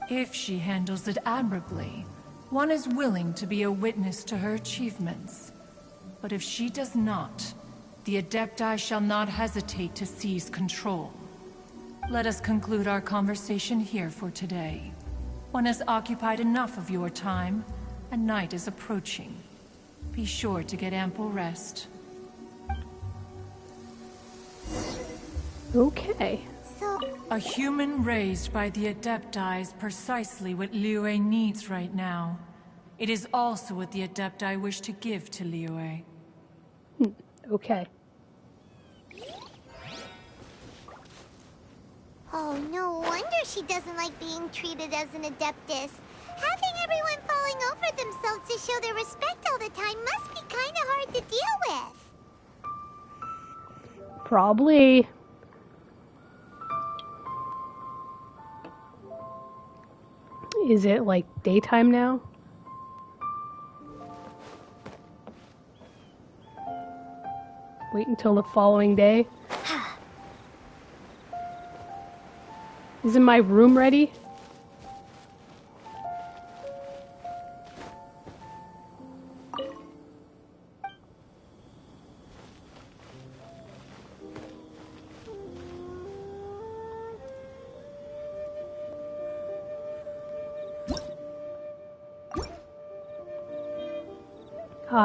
If she handles it admirably, one is willing to be a witness to her achievements. But if she does not, the Adepti shall not hesitate to seize control. Let us conclude our conversation here for today. One has occupied enough of your time, and night is approaching. Be sure to get ample rest. Okay. So, A human raised by the Adepti is precisely what Liyue needs right now. It is also what the Adepti wish to give to Liyue. Okay. oh, no wonder she doesn't like being treated as an Adeptus. Having everyone falling over themselves to show their respect all the time must be kind of hard to deal with. Probably. Is it like daytime now? Wait until the following day. Isn't my room ready?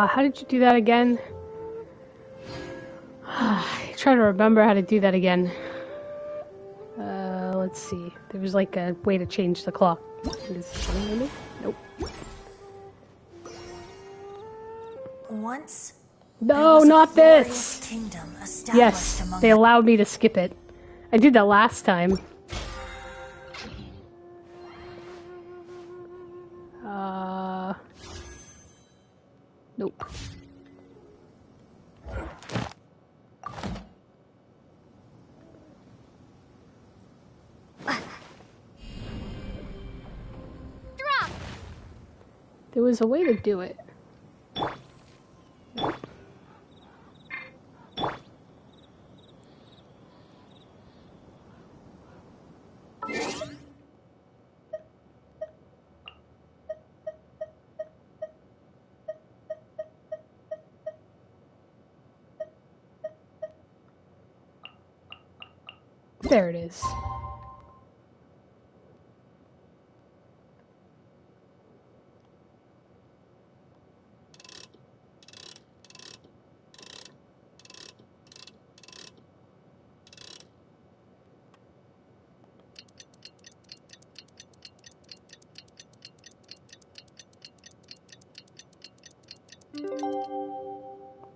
How did you do that again? Try to remember how to do that again. Let's see. There was like a way to change the clock. Nope. Once. No, not this! Yes, they allowed me to skip it. I did that last time. Nope. Drop! There was a way to do it. There it is.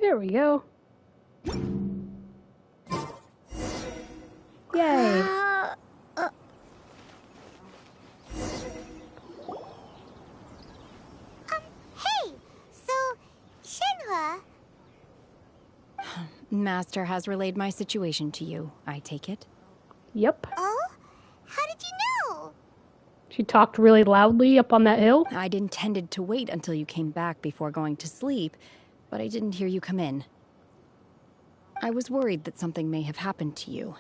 There we go. Yay. Master has relayed my situation to you, I take it? Yep. Oh? How did you know? She talked really loudly up on that hill. I'd intended to wait until you came back before going to sleep, but I didn't hear you come in. I was worried that something may have happened to you,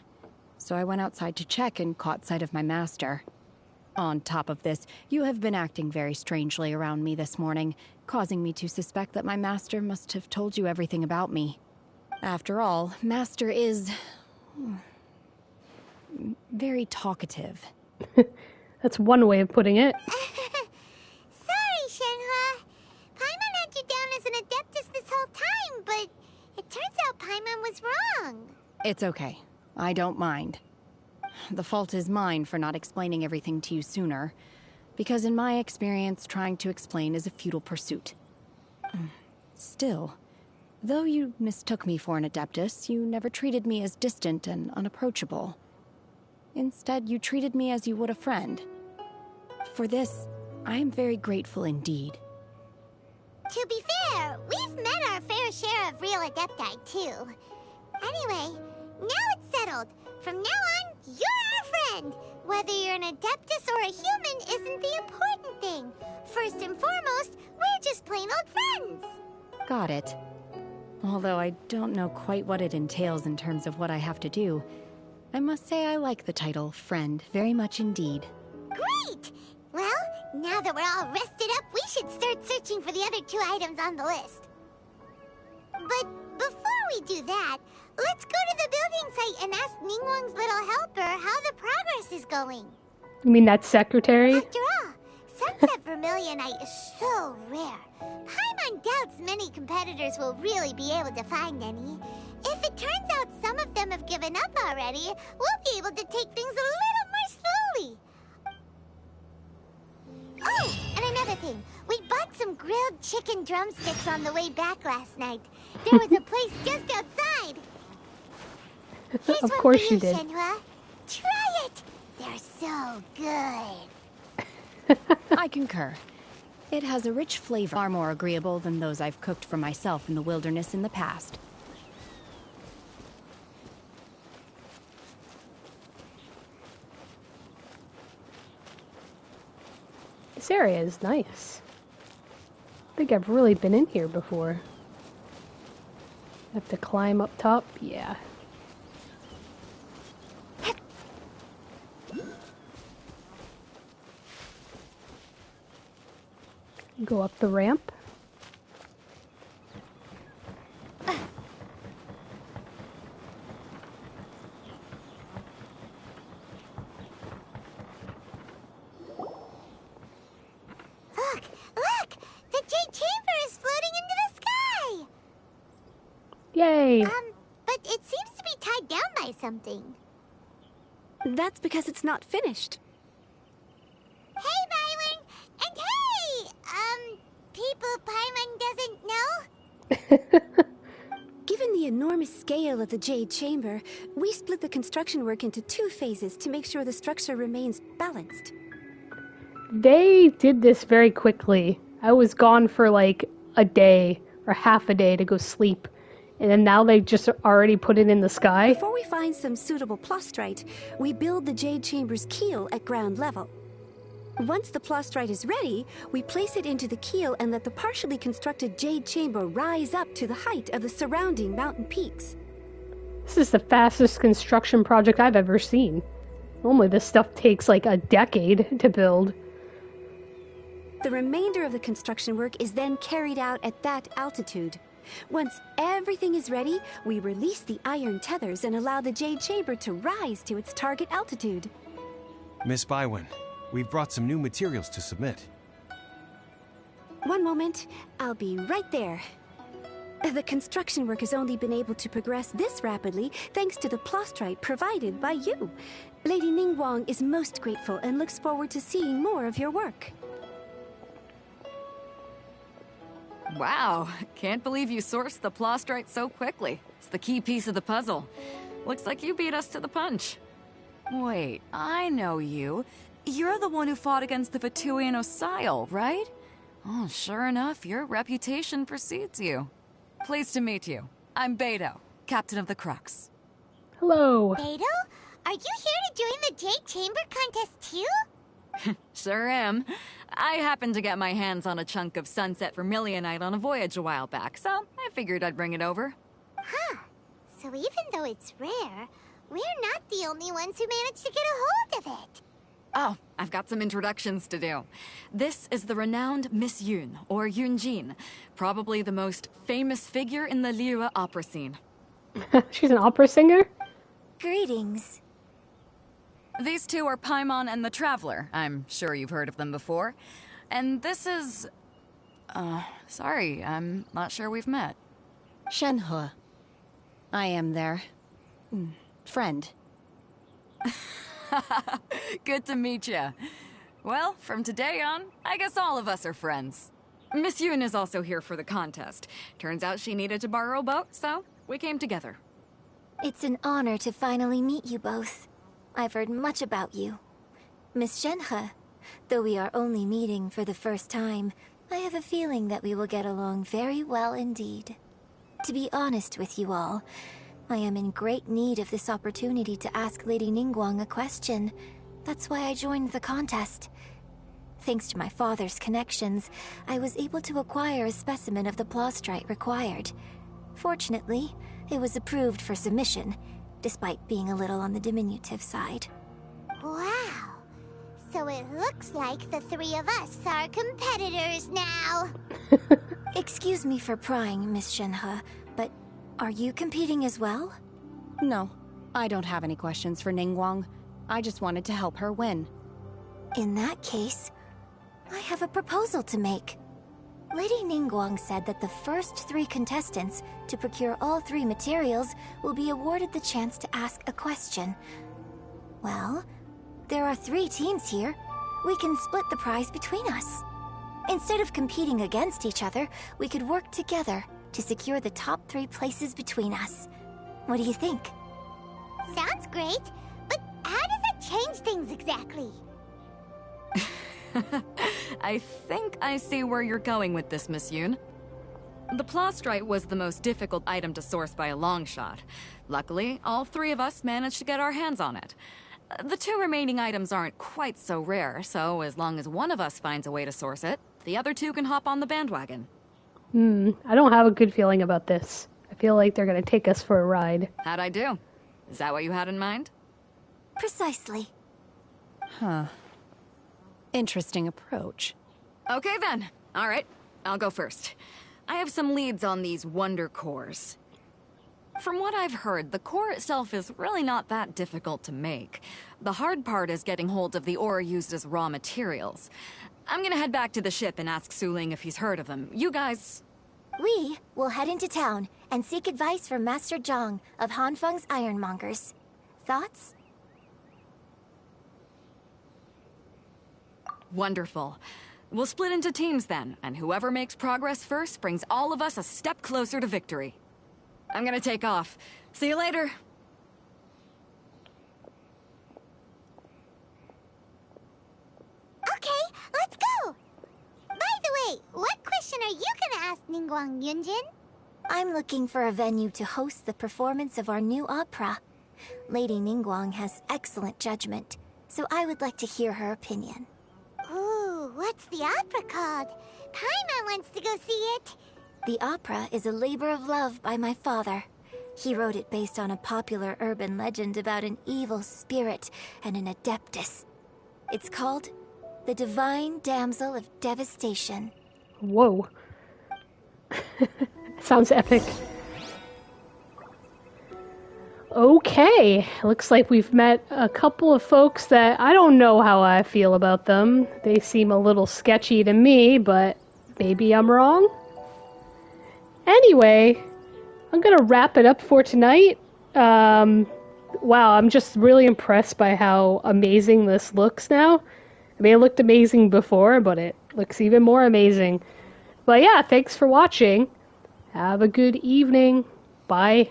so I went outside to check and caught sight of my master. On top of this, you have been acting very strangely around me this morning, causing me to suspect that my master must have told you everything about me. After all, Master is very talkative. That's one way of putting it. Sorry, Shenhua. Paimon had you down as an Adeptus this whole time, but it turns out Paimon was wrong. It's okay. I don't mind. The fault is mine for not explaining everything to you sooner, because in my experience, trying to explain is a futile pursuit. Still, though you mistook me for an Adeptus, you never treated me as distant and unapproachable. Instead, you treated me as you would a friend. For this, I am very grateful indeed. To be fair, we've met our fair share of real Adepti, too. Anyway, now it's settled. From now on, you're our friend. Whether you're an Adeptus or a human isn't the important thing. First and foremost, we're just plain old friends. Got it. Although I don't know quite what it entails in terms of what I have to do, I must say I like the title friend very much indeed. Great! Well, now that we're all rested up, we should start searching for the other 2 items on the list. But before we do that, let's go to the building site and ask Ningguang's little helper how the progress is going. You mean that secretary? After all, sunset vermilionite is so rare. Paimon doubts many competitors will really be able to find any. If it turns out some of them have given up already, we'll be able to take things a little more slowly. Oh, and another thing. We bought some grilled chicken drumsticks on the way back last night. There was a place just outside. Here's Of one course for you did. Shenhua. Try it. They're so good. I concur. It has a rich flavor, far more agreeable than those I've cooked for myself in the wilderness in the past. This area is nice. I think I've really been in here before. Have to climb up top? Yeah. Go up the ramp. Look! The Jade Chamber is floating into the sky! Yay! But it seems to be tied down by something. That's because it's not finished. Hey, Byron! And hey! People Paimon doesn't know? Given the enormous scale of the Jade Chamber, we split the construction work into 2 phases to make sure the structure remains balanced. They did this very quickly. I was gone for like a day or half a day to go sleep. And then now they just already put it in the sky. Before we find some suitable plastrite, we build the Jade Chamber's keel at ground level. Once the plastrite is ready, we place it into the keel and let the partially constructed Jade Chamber rise up to the height of the surrounding mountain peaks. This is the fastest construction project I've ever seen. Normally this stuff takes like a decade to build. The remainder of the construction work is then carried out at that altitude. Once everything is ready, we release the iron tethers and allow the Jade Chamber to rise to its target altitude. Miss Bywin, we've brought some new materials to submit. One moment, I'll be right there. The construction work has only been able to progress this rapidly thanks to the plastrite provided by you. Lady Ningguang is most grateful and looks forward to seeing more of your work. Wow, can't believe you sourced the plastrite so quickly. It's the key piece of the puzzle. Looks like you beat us to the punch. Wait, I know you. You're the one who fought against the Vatuian Osile, right? Oh, sure enough, your reputation precedes you. Pleased to meet you. I'm Beto. captain of the Crux. Hello. Beidou, are you here to join the Jade Chamber contest too? Sure am. I happened to get my hands on a chunk of Sunset Vermilionite on a voyage a while back, so I figured I'd bring it over. Huh. So even though it's rare, we're not the only ones who managed to get a hold of it. Oh, I've got some introductions to do. This is the renowned Miss Yoon, or Yoonjin, probably the most famous figure in the Liyue opera scene. She's an opera singer? Greetings. These two are Paimon and the Traveler. I'm sure you've heard of them before. And this is... sorry, I'm not sure we've met. Shenhe. I am their... friend. Good to meet you. Well, from today on, I guess all of us are friends. Miss Yoon is also here for the contest. Turns out she needed to borrow a boat, so we came together. It's an honor to finally meet you both. I've heard much about you. Miss Shenhe, though we are only meeting for the first time, I have a feeling that we will get along very well indeed. To be honest with you all, I am in great need of this opportunity to ask Lady Ningguang a question. That's why I joined the contest. Thanks to my father's connections, I was able to acquire a specimen of the plastrite required. Fortunately, it was approved for submission, despite being a little on the diminutive side. Wow. So it looks like the three of us are competitors now. Excuse me for prying, Miss Shenhe, but are you competing as well? No, I don't have any questions for Ningguang. I just wanted to help her win. In that case, I have a proposal to make. Lady Ningguang said that the first 3 contestants to procure all 3 materials will be awarded the chance to ask a question. Well, there are 3 teams here. We can split the prize between us. Instead of competing against each other, we could work together to secure the top 3 places between us. What do you think? Sounds great, but how does it change things exactly? I think I see where you're going with this, Miss Yoon. The plastrite was the most difficult item to source by a long shot. Luckily, all 3 of us managed to get our hands on it. The 2 remaining items aren't quite so rare, so as long as one of us finds a way to source it, the other 2 can hop on the bandwagon. I don't have a good feeling about this. I feel like they're gonna take us for a ride. How'd I do? Is that what you had in mind? Precisely. Huh. Interesting approach. Okay then. Alright, I'll go first. I have some leads on these wonder cores. From what I've heard, the core itself is really not that difficult to make. The hard part is getting hold of the ore used as raw materials. I'm gonna head back to the ship and ask Suling if he's heard of them. You guys... We will head into town and seek advice from Master Zhang of Hanfeng's Ironmongers. Thoughts? Wonderful. We'll split into teams then, and whoever makes progress first brings all of us a step closer to victory. I'm gonna take off. See you later. Okay, let's go! By the way, what question are you gonna ask Ningguang Yunjin? I'm looking for a venue to host the performance of our new opera. Lady Ningguang has excellent judgment, so I would like to hear her opinion. Ooh, what's the opera called? Paimon wants to go see it. The opera is a labor of love by my father. He wrote it based on a popular urban legend about an evil spirit and an adeptus. It's called The Divine Damsel of Devastation. Whoa. Sounds epic. Okay, looks like we've met a couple of folks that I don't know how I feel about them. They seem a little sketchy to me, but maybe I'm wrong. Anyway, I'm gonna wrap it up for tonight. Wow, I'm just really impressed by how amazing this looks now. I mean, it looked amazing before, but it looks even more amazing. But yeah, thanks for watching. Have a good evening. Bye.